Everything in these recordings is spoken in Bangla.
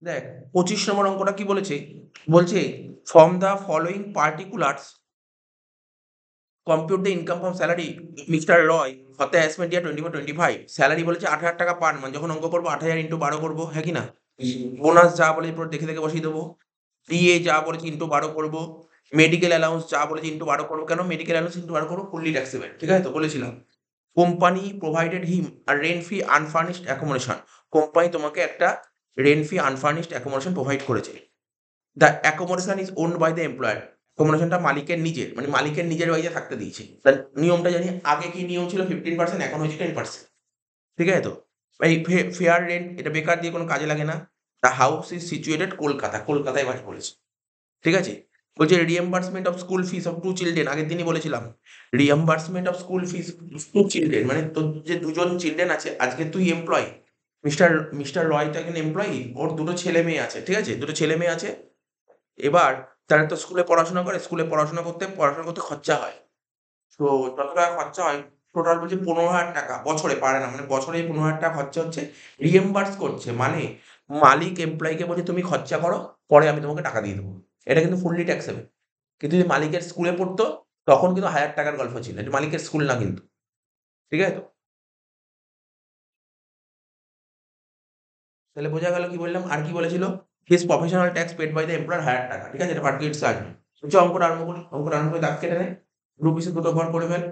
দেখ 25 নম্বর অঙ্কটা কি বলেছে? বলছে from the following particulars compute the income from salary Mister Roy for the assessment year 24-25 salary বলেছে ৮,০০০ টাকা পার মান্থ। যখন অঙ্ক করবো ৮,০০০ ইন্টু 12 করবো, হ্যাঁ কি না? বোনাস যা বলেছে পুরো দেখে, দেখে বসিয়ে দেবো। ডিএ যা বলেছে ইন্টু 12 করবো। মেডিকেল অ্যালাউন্স যা বলেছে ইন্টু 12 করবো। কেন মেডিকেল অ্যালাউন্স ইন্টু 12 করবো? Fully taxable. ঠিক আছে তো? বলেছিলাম। Company provided him a rent free unfurnished accommodation. Company তোমাকে একটা rent free unfurnished accommodation provide করেছে। The accommodation is owned by the employer. অ্যাকোমোডেশনটা মালিকের নিজের, মানে মালিকের নিজের বাড়িতে থাকতে দিয়েছে। তার নিয়মটা জানি, আগে কি নিয়ম ছিল 15%, এখন হয়েছে 10%। ঠিক আছে তো? এই ফেয়ার রেন্ট এটা বেকার দিয়ে কোনো কাজে লাগে না। The house is situated Kolkata. কলকাতায় বাড়ি বলেছে। ঠিক আছে? বলছে reimbursement of school fees of 2 children, আগের দিনই বলেছিলাম। Reimbursement of school fees 2 children, মানে তোর যে ২ জন চিলড্রেন আছে, আজকে তুই এমপ্লয়ি। মিস্টার মিস্টার রয় তো একজন এমপ্লয়ি। ওর ২ টো ছেলে মেয়ে আছে। ঠিক আছে? ২ টো ছেলে মেয়ে আছে। এবার তারা তো স্কুলে পড়াশোনা করে। স্কুলে পড়াশোনা করতে খরচা হয়। তো যত টাকা খরচা হয়, টোটাল বলছে ১৫,০০০ টাকা বছরে পার অ্যানাম, মানে বছরেই ১৫,০০০ টাকা খরচা হচ্ছে। রিএম্বার্স করছে মানে মালিক এমপ্লয়িকে বলছে তুমি খরচা করো, পরে আমি তোমাকে টাকা দিয়ে দেবো। এটা কিন্তু ফুললি ট্যাক্সেবল। কিন্তু যদি মালিকের স্কুলে পড়তো, তখন কিন্তু ১,০০০ টাকার গল্প ছিল। এটা মালিকের স্কুল না কিন্তু। ঠিক আছে তো? তাহলে বোঝা গেল কি বললাম? আর কি বলেছিল? His professional tax paid by the employer ১,০০০ টাকা। ঠিক আছে? এটা পার কিডস আসবে। চ অঙ্কটা আরম্ভ করি। অঙ্কটা আরম্ভ করে দাগ কেটে নে। গ্রুপ হিসেবে ২ টো ঘর করে ফেল।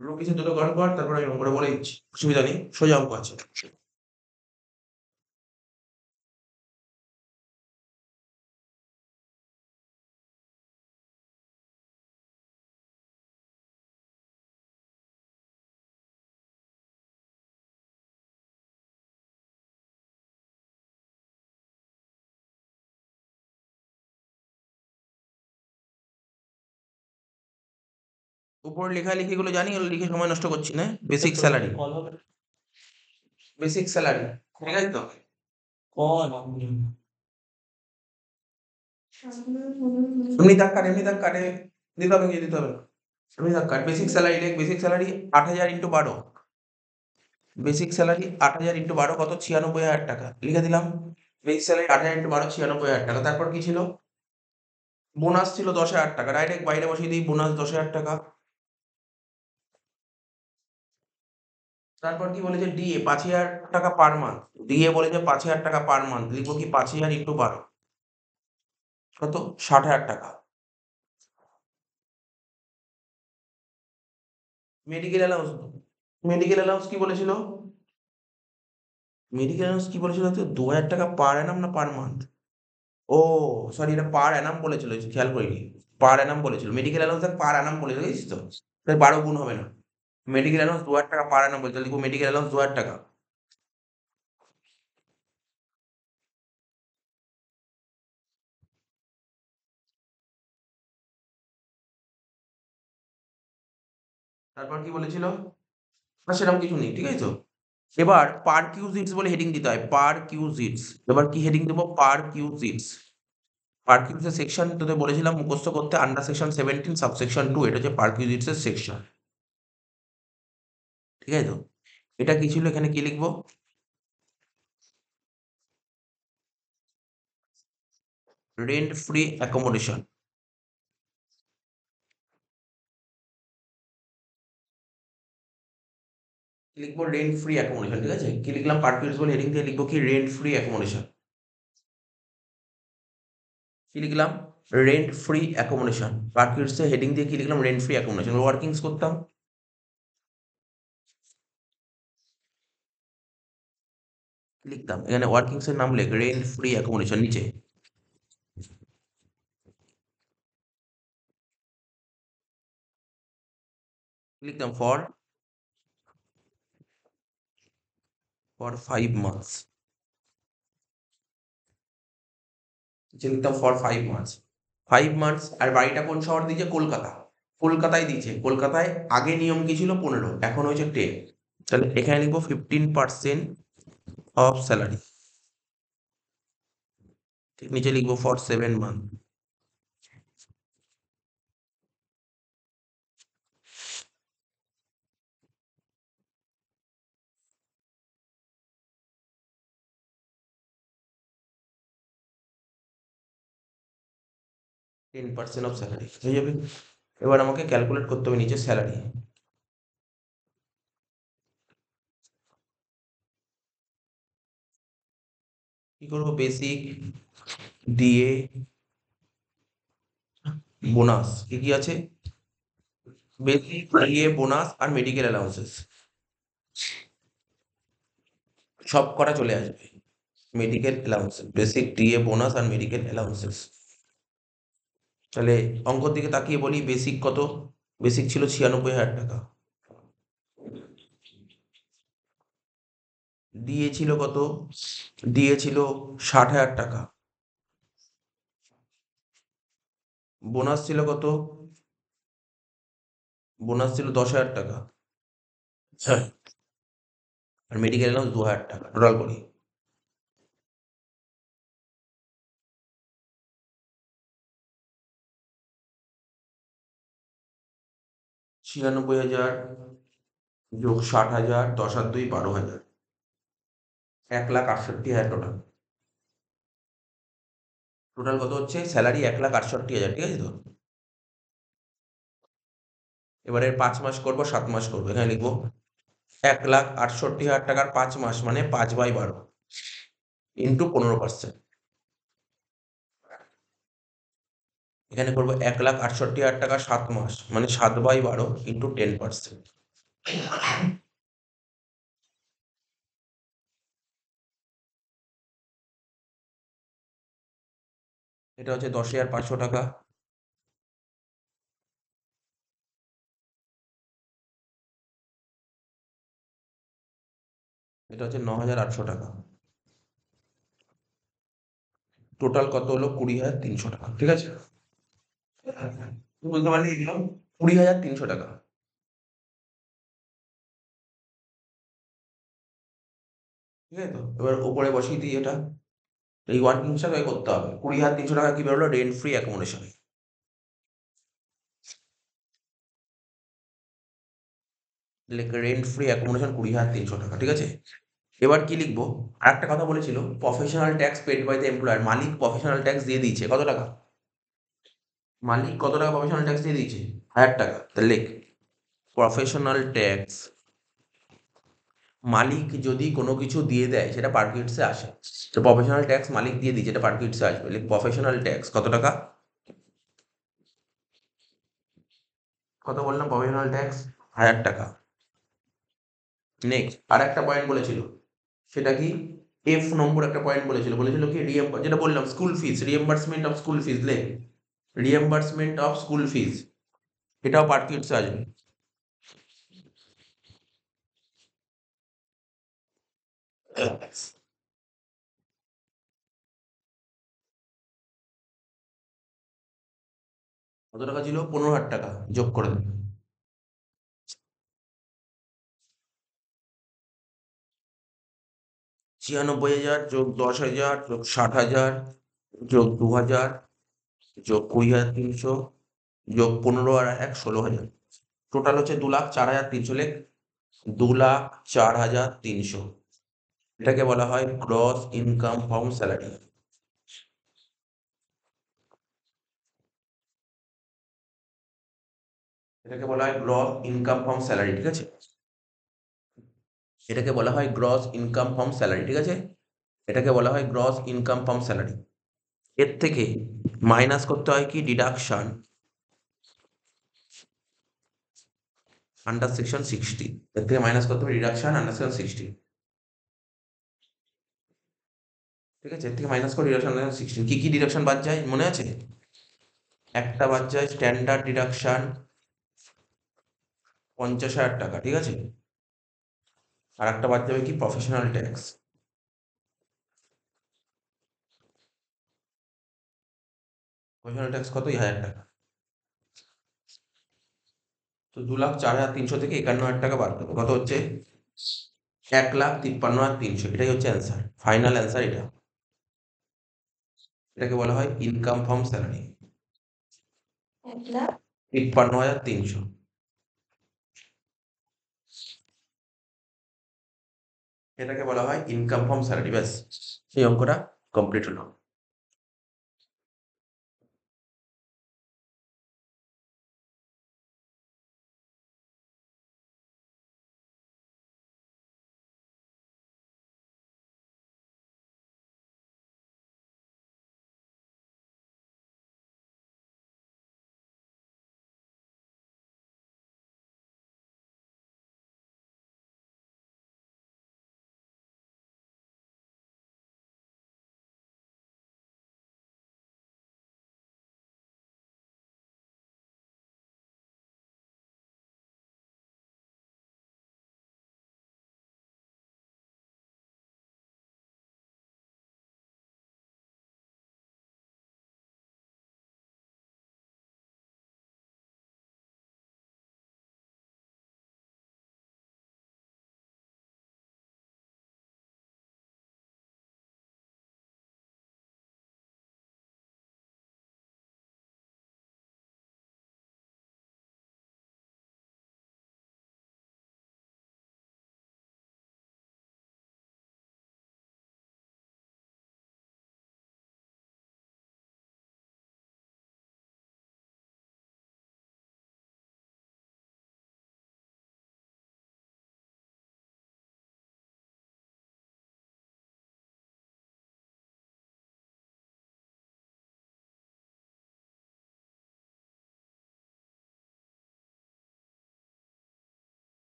গ্রুপ হিসেবে ২ টো ঘর কর, তারপরে আমি অঙ্কটা বলে দিচ্ছি। অসুবিধা নেই। সোজা অঙ্ক আছে। উপরে লেখালেখিগুলো জানি, ওগুলো লিখে সময় নষ্ট করছি না। Basic salary. Basic salary. ঠিক আছে তো? এমনি দাগ কাট, এমনি দাগ কাটে। দিতে হবে কি দিতে হবে না। এমনি দাগ কাট। বেসিক স্যালারি লেখ। Basic salary ৮,০০০ into ১২। Basic salary ৮,০০০ into ১২ কত? ৯৬,০০০ টাকা। লিখে দিলাম। বেসিক স্যালারি ৮,০০০ ইন্টু ১২ ৯৬,০০০ টাকা। তারপর কি ছিল? বোনাস ছিল ১০,০০০ টাকা। ডাইরেক্ট বাইরে বসিয়ে দিই বোনাস ১০,০০০ টাকা। তারপর কি বলেছে? ডিএ ৫,০০০ টাকা পার মান্থ। ডিএ বলেছে ৫,০০০ টাকা পার মান্থ। লিখব কি ৫,০০০ ইন্টু ১২ কত? ৬০,০০০ টাকা। মেডিকেল অ্যালাউন্স, মেডিকেল অ্যালাউন্স কি বলেছিল? মেডিকেল অ্যালাউন্স কি বলেছিল তো? ২,০০০ টাকা পার অ্যানাম না পার মান্থ? ও সরি, এটা পার অ্যানাম বলেছিল, খেয়াল করিনি। পার অ্যানাম বলেছিল। মেডিকেল অ্যালাউন্স আর পার অ্যানাম বলেছিল, দেখেছিস তো? তাই ১২ গুণ হবে না। মেডিকেল অ্যালাউন্স ২,০০০ টাকা পার অ্যানাম বলেছিল। লিখব মেডিকেল অ্যালাউন্স ২,০০০ টাকা। তারপর কি বলেছিল? না সেরকম কিছু নেই। ঠিক আছে তো? এবার পারকিউজিটস বলে হেডিং দিতে হয়। পারকিউজিটস। এবার কি হেডিং দেব? পারকিউজিটস। পারকিউজিটস এর সেকশন তোদের বলেছিলাম মুখস্থ করতে, আন্ডার সেকশন 17 সাবসেকশন 2, এটা হচ্ছে পারকিউজিটস এর সেকশন। ঠিক আছে তো? এটা কি ছিল? এখানে কি লিখব? Rent free accommodation. কি লিখব? Rent free accommodation. ঠিক আছে? কি লিখলাম? পারকিউজিটস বলে হেডিং দিয়ে লিখব কি? Rent free accommodation. কি লিখলাম? Rent free accommodation. পারকিউজিটস এর হেডিং দিয়ে কি লিখলাম? Rent free accommodation. ওয়ার্কিংস করতাম। লিখতাম এখানে ওয়ার্কিংস এর নাম লেখ, রেন্ট ফ্রি অ্যাকোমোডেশন নিচে। লিখতাম ফর 5 মান্থস। যে লিখতাম ফর 5 মান্থস। 5 মান্থস। আর বাড়িটা কোন শহর দিয়েছে? কলকাতা। কলকাতায় দিয়েছে। কলকাতায় আগে নিয়ম কি ছিল? ১৫, এখন হয়েছে 10। তাহলে এখানে লিখবো 15% অফ স্যালারি। ঠিক নিচে লিখবো ফর 7 মান্থ। 10% অফ স্যালারি হয়ে যাবে। এবার আমাকে ক্যালকুলেট করতে হবে নিচে স্যালারি। কি করবো? Basic, DA, bonus. কি কি আছে? বেসিক, ডিএ, বোনাস আর মেডিকেল অ্যালাউন্সেস সব কটা চলে আসবে। Medical allowances, basic, DA, bonus আর মেডিকেল অ্যালাউন্সেস। তাহলে অঙ্কর দিকে তাকিয়ে বলি, বেসিক কত? বেসিক ছিল 96,000 টাকা। ডিএ ছিল কত? ডিএ ছিল 60,000 টাকা। বোনাস ছিল কত? বোনাস ছিল 10,000 টাকা। হ্যাঁ। আর মেডিকেল অ্যালাউন্স 2,000 টাকা টোটাল করি। ছিয়ানব্বই হাজার যোগ 60,000, 10 আর 2 12,000, 1,68,000 টোটাল। টোটাল কত হচ্ছে? স্যালারি 1,68,000, ঠিক আছে তো? এবারে 5 মাস করবো, 7 মাস করবো। এখানে লিখবো 1,68,000 টাকার 5 মাস মানে 5/12 ইন্টু 15%। এখানে করবো 1,68,000 টাকা 7 মাস মানে 7/12 ইন্টু 10%। এটা হচ্ছে 10,500 টাকা। এটা হচ্ছে 9,800 টাকা। টোটাল কত হলো? 20,300 টাকা, ঠিক আছে? বুঝতে পারলি? এগুলো 20,300 টাকা, ঠিক আছে তো? এবার উপরে বসিয়ে দিই এটা। এই ওয়ার্কিং হিসাবে করতে হবে। 20,300 টাকা কি বেরোলো? Rent free accommodation. Rent free accommodation 20,300 টাকা, ঠিক আছে? এবার কি লিখবো? আর একটা কথা বলেছিল, professional tax paid by the employer. মালিক প্রফেশনাল ট্যাক্স দিয়ে দিয়েছে কত টাকা? মালিক কত টাকা প্রফেশনাল ট্যাক্স দিয়ে দিয়েছে? 1,000 টাকা। তাহলে লেখ প্রফেশনাল ট্যাক্স। মালিক যদি কোনো কিছু দিয়ে দেয় সেটা পার কিটসে আসে, তো প্রফেশনাল ট্যাক্স মালিক দিয়ে দিয়েছে, এটা পার কিটসে আসবে। লিখ প্রফেশনাল ট্যাক্স কত টাকা? কত বললাম? প্রফেশনাল ট্যাক্স 1,000 টাকা। নেক্সট আর একটা পয়েন্ট বলেছিল, সেটা কি? এফ নম্বর একটা পয়েন্ট বলেছিল। বলেছিল কি? যেটা বললাম school fees, reimbursement of school fees. লে রিএম্বার্সমেন্ট অফ স্কুল ফিস, এটাও পার কিটসে আসবে। কত টাকা ছিল? 15,000 টাকা। যোগ করে দেবে। 96,000 যোগ 10,000 যোগ 60,000 যোগ 2,000 যোগ 20,300 যোগ 15 আর 1 16,000, টোটাল হচ্ছে 2,04,300। লেখ 2,04,300। এটাকে বলা হয় গ্রস ইনকাম ফ্রম স্যালারি। এটাকে বলা হয় গ্রস ইনকাম ফ্রম স্যালারি, ঠিক আছে? এটাকে বলা হয় গ্রস ইনকাম ফ্রম স্যালারি, ঠিক আছে? এটাকে বলা হয় গ্রস ইনকাম ফ্রম স্যালারি। এর থেকে মাইনাস করতে হয় কি? Deduction under section 60। এর থেকে মাইনাস করতে হবে ডিডাকশন আন্ডার সেকশন 60, ঠিক আছে? এর থেকে মাইনাস করে ডিডাকশন আন্ডার 16। কি কি ডিডাকশন বাদ যায় মনে আছে? একটা বাদ যায় স্ট্যান্ডার্ড ডিডাকশন 50,000 টাকা, ঠিক আছে? আর একটা বাদ যাবে কি? Professional tax. প্রফেশনাল ট্যাক্স কত? 1,000 টাকা। তো 2,04,300 থেকে 51,000 টাকা বাদ দেবো, কত হচ্ছে? 1,53,300। এটাই হচ্ছে অ্যান্সার, ফাইনাল অ্যান্সার এটা। এটাকে বলা হয় ইনকাম ফ্রম স্যালারি। 1,53,300। এটাকে বলা হয় ইনকাম ফ্রম স্যালারি। ব্যাস, এই অঙ্কটা কমপ্লিট হলো।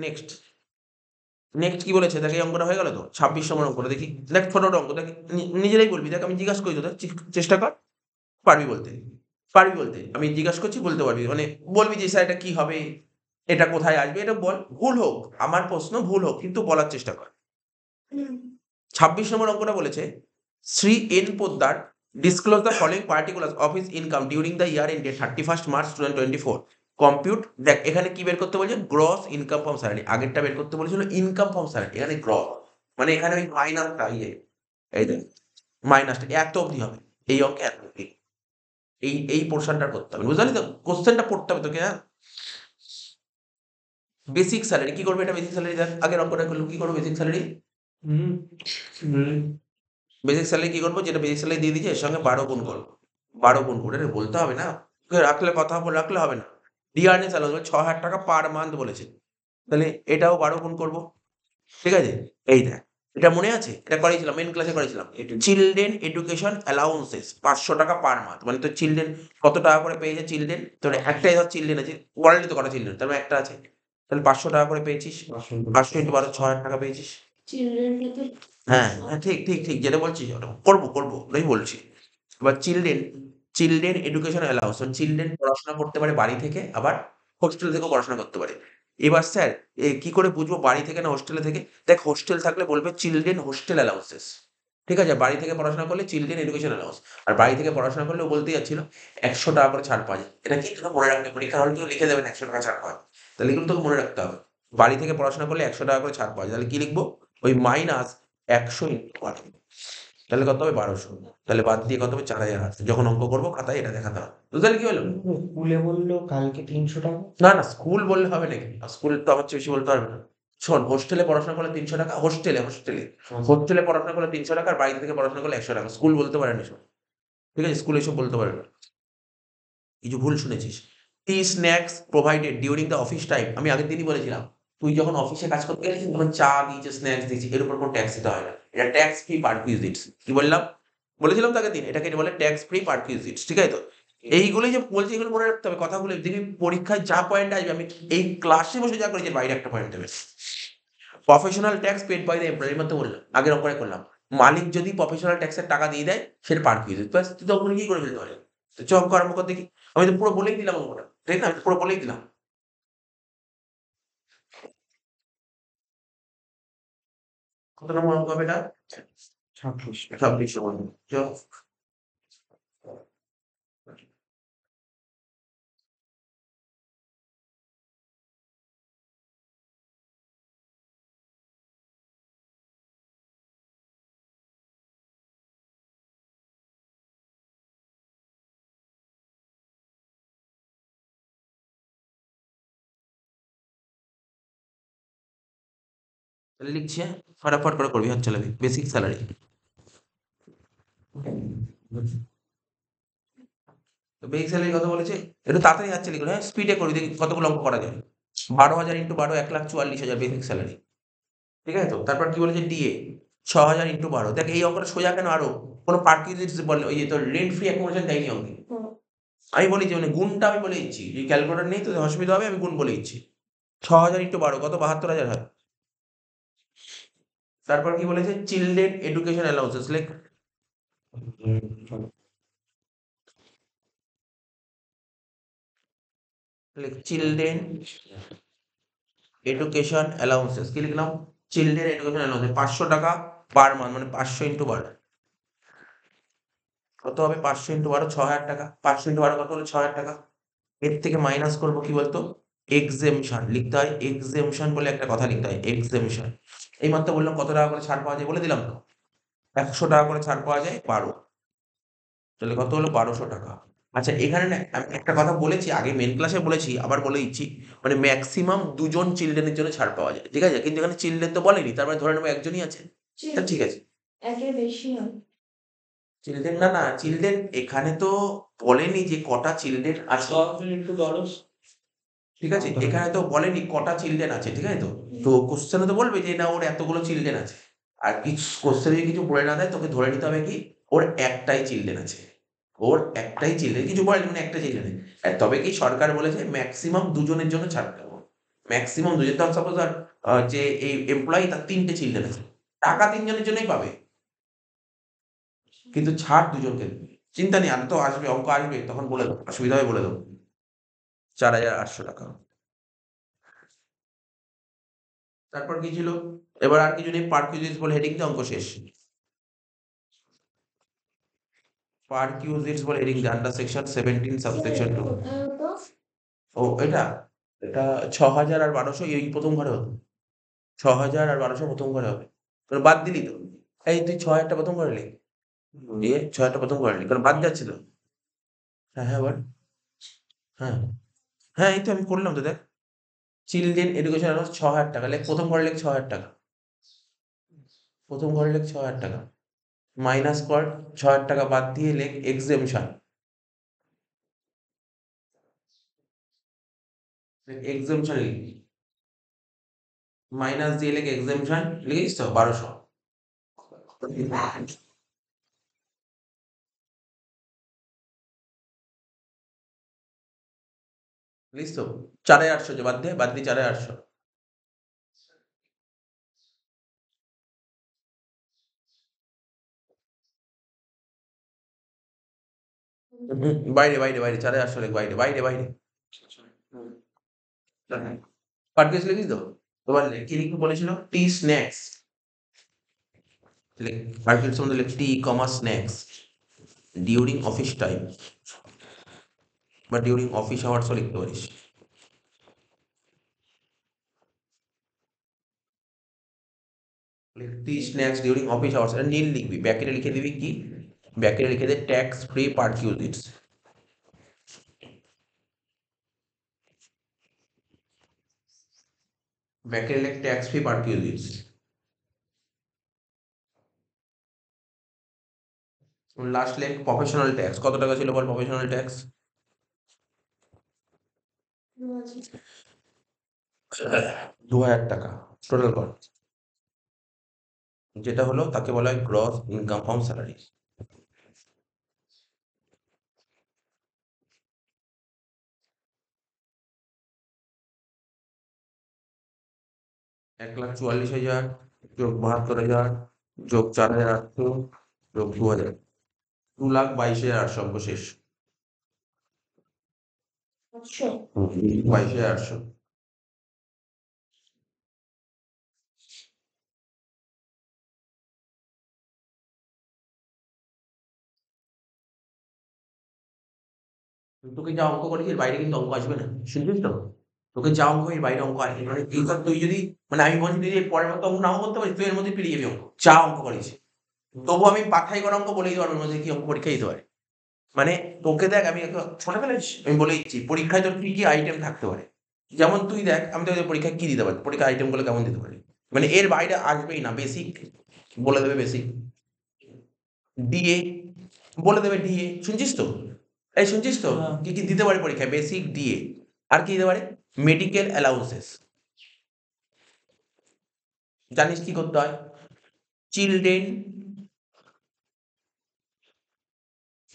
নেক্সট নেক্সট কি বলেছে দেখ, এই অঙ্কটা হয়ে গেল তো, 26 নম্বর অঙ্কটা দেখি, দেখ ছোট অঙ্ক, দেখ নিজেরাই বলবি, দেখ আমি জিজ্ঞাসা করি তো, দেখ চেষ্টা কর, পারবি বলতে, পারবি বলতে, আমি জিজ্ঞাসা করছি বলতে পারবি, মানে বলবি যে স্যার এটা কি হবে, এটা কোথায় আসবে, এটা বল, ভুল হোক, আমার প্রশ্ন ভুল হোক, কিন্তু বলার চেষ্টা কর। 26 নম্বর অঙ্কটা বলেছে, Shri N Poddar disclose the following particulars of his income during the year ended 31st March 2024, compute, দেখ এখানে কি বের করতে বলছে, গ্রস ইনকাম ফ্রম স্যালারি, আগেরটা বের করতে বলেছিল ইনকাম ফ্রম স্যালারি, এখানে গ্রস, মানে এখানে ওই মাইনাসটা, এই দেখ মাইনাসটা এত অবধি হবে, এই অঙ্কে এত অবধি, এই পোর্শনটা করতে হবে, বুঝলি তো, কোশ্চেনটা পড়তে হবে তোকে, হ্যাঁ। বেসিক স্যালারি কি করবে, এটা বেসিক স্যালারি, দেখ আগের অঙ্কটা করলো, কি করবো বেসিক স্যালারি, বেসিক স্যালারি কি করবো, যেটা বেসিক স্যালারি দিয়ে দিয়েছে এর সঙ্গে 12 গুণ করবো, 12 গুণ করে বলতে হবে না, তোকে রাখলে কথা বলে রাখলে হবে না, ডিআরএস অ্যালাউন্স 6,000 টাকা পার মান্থ বলেছে, তাহলে এটাও 12 গুণ করবো, ঠিক আছে, এই দেখ, এটা মনে আছে, এটা করেছিলাম মেন ক্লাসে করেছিলাম, চিলড্রেন এডুকেশন অ্যালাউন্সেস 500 টাকা পার মান্থ, মানে তোর চিলড্রেন কত টাকা করে পেয়েছে, চিলড্রেন তোর একটাই ধর চিলড্রেন আছে, অলরেডি তো কটা চিলড্রেন, তার মানে একটা আছে, তাহলে 500 টাকা করে পেয়েছিস, 500 ইন্টু 12 6,000 টাকা পেয়েছিস, হ্যাঁ হ্যাঁ ঠিক ঠিক ঠিক, যেটা বলছিস ওটা করবো করবো ওটাই বলছি। এবার চিলড্রেন এডুকেশন অ্যালাউন্স, চিলড্রেন পড়াশোনা করতে পারে বাড়ি থেকে, আবার হোস্টেল থেকেও পড়াশোনা করতে পারে। এবার স্যার কি করে বুঝবো বাড়ি থেকে না হোস্টেলে থেকে, দেখ হোস্টেল থাকলে বলবে চিলড্রেন হোস্টেল অ্যালাউন্সেস, ঠিক আছে, বাড়ি থেকে পড়াশোনা করলে চিলড্রেন এডুকেশন অ্যালাউন্স, আর বাড়ি থেকে পড়াশোনা করলে ও বলতে যাচ্ছিল 100 টাকা করে ছাড় পাওয়া যায়, এটা কি তোকে মনে রাখবে, পরীক্ষা হলে কেউ লিখে দেবেন 100 টাকা ছাড় পাওয়া যায়, তাহলে এগুলো তোকে মনে রাখতে হবে, বাড়ি থেকে পড়াশোনা করলে 100 টাকা করে ছাড় পাওয়া যায়, তাহলে কি লিখবো, ওই মাইনাস 100 ইন্টু 12, তাহলে কত হবে 1200, তাহলে বাদ দিয়ে কত হবে 4,000 আসছে, যখন অঙ্ক করবো খাতায় এটা দেখাতে হবে, তো তাহলে কি হলো, স্কুলে বললো কালকে 300 টাকা। না না স্কুল বললে হবে নাকি, স্কুল তো আমার চেয়ে বেশি বলতে পারবে না, শোন হোস্টেলে পড়াশোনা করলে 300 টাকা, হোস্টেলে পড়াশোনা করলে 300 টাকা, আর বাড়ি থেকে পড়াশোনা করলে 100 টাকা, স্কুল বলতে পারে না সব, ঠিক আছে, স্কুল এসব বলতে পারে না, কিছু ভুল শুনেছিস। Tea snacks provided during the office time, আমি আগের দিনই বলেছিলাম, তুই যখন অফিসে কাজ করতে গেছিস তখন চা দিয়েছে, স্ন্যাক্স দিয়েছে, এর উপর কোনো ট্যাক্স দিতে হয় না, এটা ট্যাক্স ফ্রি পারকুইজিটস, কি বললাম, বলেছিলাম তো আগের দিন, এটাকে বলে ট্যাক্স ফ্রি পারকুইজিটস, ঠিক আছে তো, এইগুলোই যে বলছি এগুলো মনে রাখতে হবে, কথাগুলো দেখবি পরীক্ষায় যা পয়েন্ট আসবে, আমি এই ক্লাসে বসে যা করেছি বাইরে একটা পয়েন্ট দেবে। Professional tax paid by the employee, মধ্যে বললাম আগের অঙ্কনে করলাম, মালিক যদি প্রফেশনাল ট্যাক্সের টাকা দিয়ে দেয় সেটা পারকুইজিট, ব্যাস তুই তখন কি করে ফেলতে পারে, তো চ অঙ্ক আরম্ভ কর দেখি, আমি তো পুরো বলেই দিলাম অঙ্কটা, ঠিক না, আমি তো পুরো বলেই দিলাম, কত নম্বর অঙ্ক হবে এটা, 26 নম্বর অঙ্ক। চ। তাহলে লিখছি, হ্যাঁ ফটাফট করে করবি, হাত চালাবি, বেসিক স্যালারি, বেসিক স্যালারি কত বলেছে, একটু তাড়াতাড়ি হাত চালিয়ে করো, হ্যাঁ স্পিডে করবি, দেখি কতগুলো অঙ্ক করা যায়, 12,000 ইন্টু 12 1,44,000 বেসিক স্যালারি, ঠিক আছে তো, তারপর কি বলেছে ডিএ 6,000 ইন্টু 12, দেখ এই অঙ্কটা সোজা কেন, আরো কোনো পার্কিউজিটস বলে, ওই যে তোর রেন্ট ফ্রি অ্যাকোমোডেশন দেয়নি অঙ্কে, আমি বলি যে মানে গুণটা আমি বলে দিচ্ছি, যদি ক্যালকুলেটর নেই তো অসুবিধা হবে, আমি গুণ বলে দিচ্ছি, 6,000 ইন্টু 12 কত, 72,000 হয়, তারপর কি বলেছে চিলড্রেন এডুকেশন অ্যালাউন্সেস, লেখ চিলড্রেন এডুকেশন অ্যালাউন্সেস, কি লিখলাম, চিলড্রেন এডুকেশন অ্যালাউন্সেস 500 টাকা পার মান্থ, মানে 500 ইন্টু 12 কত হবে, 500 ইন্টু 12 6,000 টাকা, 500 ইন্টু 12 কত হলো 6,000 টাকা, এর থেকে মাইনাস করবো কি বলতো, এক্সেমশন লিখতে হয়, এক্সেমশন বলে একটা কথা লিখতে হয়, এক্সেমশন, এই মাত্র বললাম কত টাকা করে ছাড় পাওয়া যায় বলে দিলাম তো, 100 টাকা করে ছাড় পাওয়া যায় 12, তাহলে কত হলো 1,200 টাকা। আচ্ছা এখানে না আমি একটা কথা বলেছি আগে মেন ক্লাসে বলেছি, আবার বলে দিচ্ছি, মানে ম্যাক্সিমাম 2 জন চিলড্রেনের জন্য ছাড় পাওয়া যায়, ঠিক আছে, কিন্তু এখানে চিলড্রেন তো বলেনি, তার মানে ধরে নেবো একজনই আছে, তা ঠিক আছে, একের বেশি হয়। চিলড্রেন না না চিলড্রেন এখানে তো বলেনি যে কটা চিলড্রেন আছে, 6,000 ইন্টু 12 ঠিক আছে, এখানে তো বলেনি কটা চিলড্রেন আছে, ঠিক আছে তো, তো কোশ্চেনে তো বলবে যে না ওর এতগুলো চিলড্রেন আছে, আর কিছু কোশ্চেনে যদি কিছু বলে না দেয় তোকে ধরে নিতে হবে কি ওর একটাই চিলড্রেন আছে, ওর একটাই চিলড্রেন, কিছু বলেনি মানে একটা চিলড্রেন, তবে কি সরকার বলেছে ম্যাক্সিমাম 2 জনের জন্য ছাড় দেবো, ম্যাক্সিমাম দুজন। তখন সাপোজ আর যে এই এমপ্লয়ি তার ৩ টে চিলড্রেন আছে। টাকা ৩ জনের জন্যই পাবে। কিন্তু ছাড় ২ জনকে দেবে। চিন্তা নেই, আর তো আসবে, অঙ্ক আসবে, তখন বলে দেবো। অসুবিধা হয় বলে দেবো। ৳৪,৮০০। তারপর কি ছিল? এবার আর কিছু নেই, পারকুইজিটস বলে হেডিং দিয়ে অঙ্ক শেষ। পারকিউজিটস বলে হেডিং দিয়ে আন্ডার সেকশন 17 সাবসেকশন 2। কোথায় হতো? ও এটা? এটা ৬,০০০ আর ১২০০ এই প্রথম ঘরে হতো। ৬,০০০ আর ১২০০ প্রথম ঘরে হবে। তোর বাদ দিলি তো? এই তুই ৬,০০০ টা প্রথম ঘরে লিখ। দিয়ে ৬,০০০ টা প্রথম ঘরে লিখ। কারণ বাদ যাচ্ছে তো। হ্যাঁ, হ্যাঁ বল। হ্যাঁ। হ্যাঁ, এই তো আমি করলাম তো দেখ। চিলড্রেন এডুকেশন অ্যালাউন্স ৳৬,০০০ লেখ, প্রথম ঘরে লেখ ৳৬,০০০। প্রথম ঘরে লেখ ৳৬,০০০। মাইনাস কর, ৳৬,০০০ বাদ দিয়ে লেখ এক্সেমশন। এক্সেমশন লিখবি। মাইনাস দিয়ে লেখ এক্সেমশন, লিখেছিস তো? ১২০০। লিখিস তো? ৪,৮০০ যে বাদ দে, বাদ দিয়ে ৪,৮০০। বাইরে, বাইরে, বাইরে ৪,৮০০ লেখ, বাইরে, বাইরে, বাইরে। পারফেক্ট লিখিস তো? এবার লেখ, কি লিখবি বলেছিল? টি স্ন্যাক্স। লেখ, পারফেক্ট সম্বন্ধে লেখ টি কমা স্ন্যাক্স ডিউরিং অফিস টাইম বা ডিউরিং অফিস আওয়ার্সও লিখতে পারিস। টি স্ন্যাক্স ডিউরিং অফিস আওয়ার্স, এটা নীল লিখবি, ব্যাকেটে লিখে দিবি কি? ব্যাকেটে লিখে দে ট্যাক্স ফ্রি পারকিউজিটস। ব্যাকেটে লেখ ট্যাক্স ফ্রি পারকিউজিটস। লাস্ট লেখ প্রফেশনাল ট্যাক্স। কত টাকা ছিল বল প্রফেশনাল ট্যাক্স? ২,০০০ টাকা টোটাল কর। যেটা হলো তাকে বলা হয় গ্রস ইনকাম ফ্রম স্যালারি। ৳১,৪৪,০০০ যোগ ৭২,০০০ যোগ ৪,৮০০ যোগ ২,০০০, ২,২২,৮০০ অঙ্ক শেষ। ২২,৮০০। তোকে যা অঙ্ক করেছি এর বাইরে কিন্তু অঙ্ক আসবে না, শুনছিস তো? তোকে যা অঙ্ক এর বাইরে অঙ্ক আসবে, মানে এইবার তুই যদি, মানে আমি বলছি তুই যদি এর পরের বার তো অঙ্ক নাও করতে পারিস, তুই এর মধ্যে পেরিয়ে যাবি অঙ্ক, যা অঙ্ক করেছি। তবু আমি বাছাই করা অঙ্ক বলে দিতে পারবো এর মধ্যে কি অঙ্ক পরীক্ষায় দিতে পারে। মানে তোকে দেখ, আমি ছোটবেলায় আমি বলে দিচ্ছি পরীক্ষায় তোর কি কি আইটেম থাকতে পারে। যেমন তুই দেখ, আমি তোদের পরীক্ষায় কি দিতে পারি, পরীক্ষার আইটেম গুলো কেমন দিতে পারি, মানে এর বাইরে আসবেই না। বেসিক বলে দেবে, বেসিক। ডিএ বলে দেবে, ডিএ শুনছিস তো? এই শুনছিস তো? হ্যাঁ। কি কি দিতে পারে পরীক্ষায়? Basic, DA. আর কি দিতে পারে? Medical allowances. জানিস কি করতে হয়? চিলড্রেন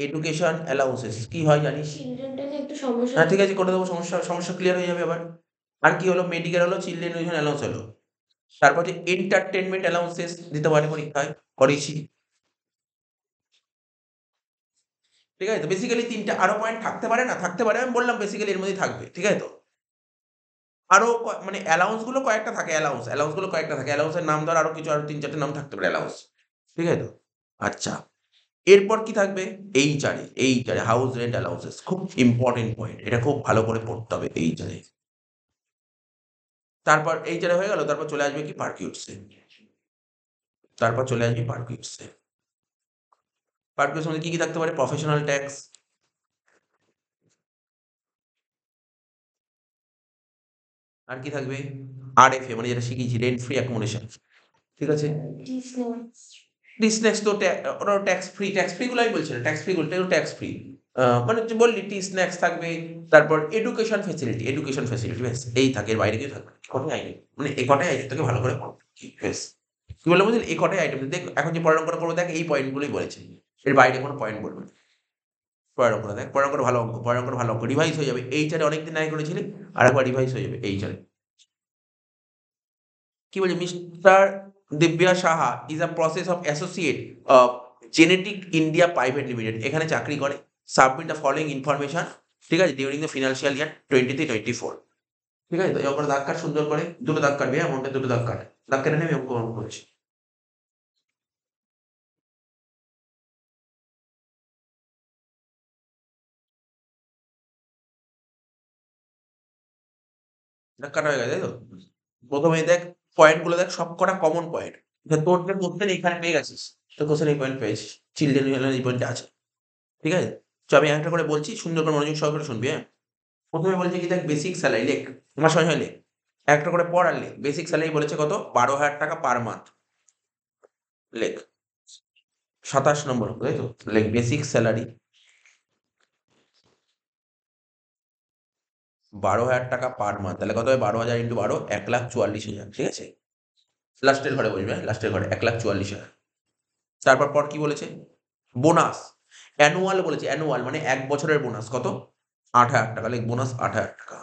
এডুকেশন অ্যালাউন্সেস কি হয় জানিস? চিলড্রেনটা নিয়ে একটু সমস্যা হ্যাঁ ঠিক আছে, করে দেবো, সমস্যা সমস্যা ক্লিয়ার হয়ে যাবে আবার। আর কি হলো? মেডিকেল হলো, চিলড্রেন এডুকেশন অ্যালাউন্স হলো। তারপর হচ্ছে এন্টারটেনমেন্ট অ্যালাউন্সেস দিতে পারে পরীক্ষায়, করেছি। ঠিক আছে তো? বেসিক্যালি ৩ টা, আরো পয়েন্ট থাকতে পারে না? থাকতে পারে, আমি বললাম বেসিক্যালি এর মধ্যেই থাকবে। ঠিক আছে তো? আরো মানে অ্যালাউন্স গুলো কয়েকটা থাকে, অ্যালাউন্স গুলো কয়েকটা থাকে। অ্যালাউন্স এর নাম ধর, আরো কিছু, আরো ৩-৪ টে নাম থাকতে পারে অ্যালাউন্স। ঠিক আছে তো? আচ্ছা। এরপর কি থাকবে? HR a house rent allowances, খুব ইম্পোর্টেন্ট পয়েন্ট। এটা খুব ভালো করে পড়তে হবে এইচআর এ। তারপর এইচআর এ হয়ে গেল, তারপর চলে আসবে কি? পারকিউটস এ। তারপর চলে আসবি পারকিউটস এ। পারকিউটস এর মধ্যে কি, কি থাকতে পারে? Professional tax. আর কি থাকবে? আরএফএ, মানে যেটা শিখিয়েছি, রেন্ট ফ্রি অ্যাকোমোডেশন। ঠিক আছে? টি-স্ন্যাক্স তো ওটাও ট্যাক্স ফ্রি। ট্যাক্স ফ্রি গুলো আমি বলছি না, ট্যাক্স ফ্রি গুলো ট্যাক্স ফ্রি। মানে তুই বললি টি-স্ন্যাক্স থাকবে, তারপর এডুকেশন ফ্যাসিলিটি, ব্যাস এই থাকে, এর বাইরে কিছু থাকবে না। এ কটাই আইটেম, মানে এ কটাই আইটেম তোকে ভালো করে পড়তে হবে, ব্যাস। কি বললাম বুঝলি? এ কটাই আইটেম। দেখ এখন যে পরের অঙ্কটা করবো, দেখ এই পয়েন্ট গুলোই বলেছে। এর বাইরে কোনো পয়েন্ট বলবে না। পরের অঙ্কটা দেখ, পরের অঙ্কটা ভালো অঙ্ক, পরের অঙ্কটা ভালো অঙ্ক। রিভাইজ হয়ে যাবে। এইচআর এ অনেকদিন আগে করেছিলি, আরেকবার রিভাইজ হয়ে যাবে এইচআর এ। কি বলছে, mister Divya Saha is a process of associate genetic India private limited, এখানে চাকরি করে। সাবমিট দ্য ফলোইং ইনফরমেশন, ঠিক আছে, ডিউরিং দ্য ফিনান্সিয়াল ইয়ার 23-24, ঠিক আছে। তো এরকম করে দাগ কাট সুন্দর করে, দুটো দাগ কাটবি, হ্যাঁ, মনটা দুটো দাগ কাট, দাগ কেটে নেবে অঙ্ক করছি। দাগ কাটা হয়ে গেছে, তাই তো? প্রথমে দেখ পয়েন্ট গুলো, দেখ সব কটা কমন পয়েন্ট। তোর যে কোশ্চেন এখানে পেয়ে গেছিস, তোর কোশ্চেন এই পয়েন্ট পেয়েছিস, চিলড্রেন এই পয়েন্টটা আছে, ঠিক আছে। তো আমি একটা করে বলছি, সুন্দর করে মনোযোগ সহকারে শুনবি, হ্যাঁ। প্রথমে বলছে কি, দেখ বেসিক স্যালারি লেখ, আমার সঙ্গে লেখ, একটা করে পড় আর লেখ। বেসিক স্যালারি বলেছে কত, 12,000 টাকা পার মান্থ, লেখ। 27 নম্বর, তাই তো, লেখ বেসিক স্যালারি 12,000 টাকা পার মান্থ, তাহলে কত হয়, 12,000 ইন্টু 12, 1,44,000, ঠিক আছে। লাস্টের ঘরে বসবে, হ্যাঁ, লাস্টের ঘরে 1,44,000। তারপর পর কি বলেছে, বোনাস অ্যানুয়াল বলেছে, অ্যানুয়াল মানে 1 বছরের বোনাস কত, 8,000 টাকা, লেখ বোনাস 8,000 টাকা।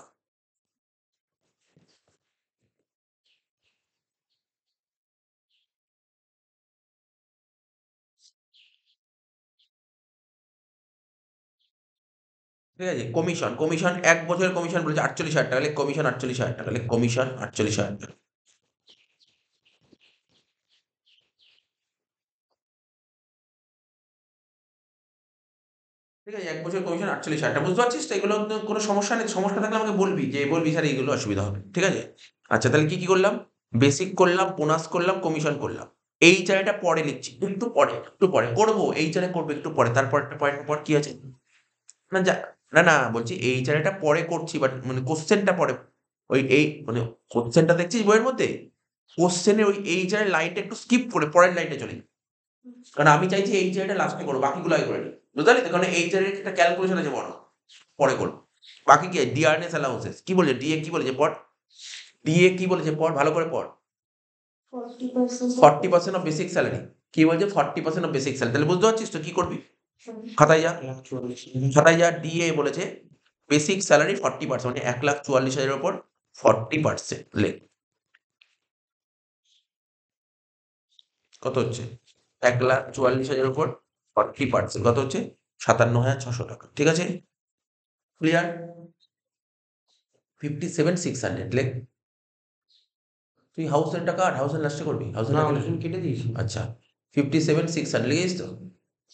ঠিক আছে। কমিশন, কমিশন 1 বছরের কমিশন বলেছে 48,000 টাকা, লেখ কমিশন 48,000 টাকা, লেখ কমিশন 48,000 টাকা। ঠিক আছে, 1 বছরের কমিশন 48,000 টাকা, বুঝতে পারছিস তো? এগুলো তো কোনো সমস্যা নেই, সমস্যা থাকলে আমাকে বলবি, যে বলবি স্যার এইগুলো অসুবিধা হবে, ঠিক আছে। আচ্ছা, তাহলে কি কি করলাম, বেসিক করলাম, বোনাস করলাম, কমিশন করলাম। এই জায়গাটা পরে লিখছি, একটু পরে, একটু পরে করবো, এই জায়গায় করবো একটু পরে, তারপর একটা পয়েন্ট পর কি আছে, না যা, না না বলছি এই জায়গাটা পরে করছি, বাট মানে কোশ্চেনটা পরে, ওই এই মানে কোশ্চেনটা দেখছিস বইয়ের মধ্যে, কোশ্চেনের ওই এই জায়গায় লাইনটা একটু স্কিপ করে পরের লাইনটা চলে যাই। কারণ আমি চাইছি এই জায়গাটা লাস্টে করবো, বাকিগুলো আগে করে নিই, বুঝতে পারলি তো? কারণ এই জায়গায় একটা ক্যালকুলেশন আছে বড়, পরে করবো। বাকি কি ডিআরএস অ্যালাউন্সেস কি বলছে, ডিএ কি বলেছে পড়, ডিএ কি বলেছে পড়, ভালো করে পড়। 40%. 40% অফ বেসিক স্যালারি, কি বলছে 40% অফ বেসিক স্যালারি, তাহলে বুঝতে পারছিস তো কি করবি, খাতায় যা, 1,44,000. খাতায় যা, ডিএ বলেছে বেসিক স্যালারি 40%, মানে 1,44,000-এর উপর 40% লেখ, কত হচ্ছে, 1,44,000-এর উপর 40% কত হচ্ছে, 57,600 টাকা, ঠিক আছে, ক্লিয়ার। 57,600 লেখ। তুই হাউস রেন্টটা কাট, হাউস রেন্ট লাস্টে করবি, হাউস না, রেন্ট ওষুধ কেটে দিয়েছি। আচ্ছা, 57,600 লিখেছিস তো,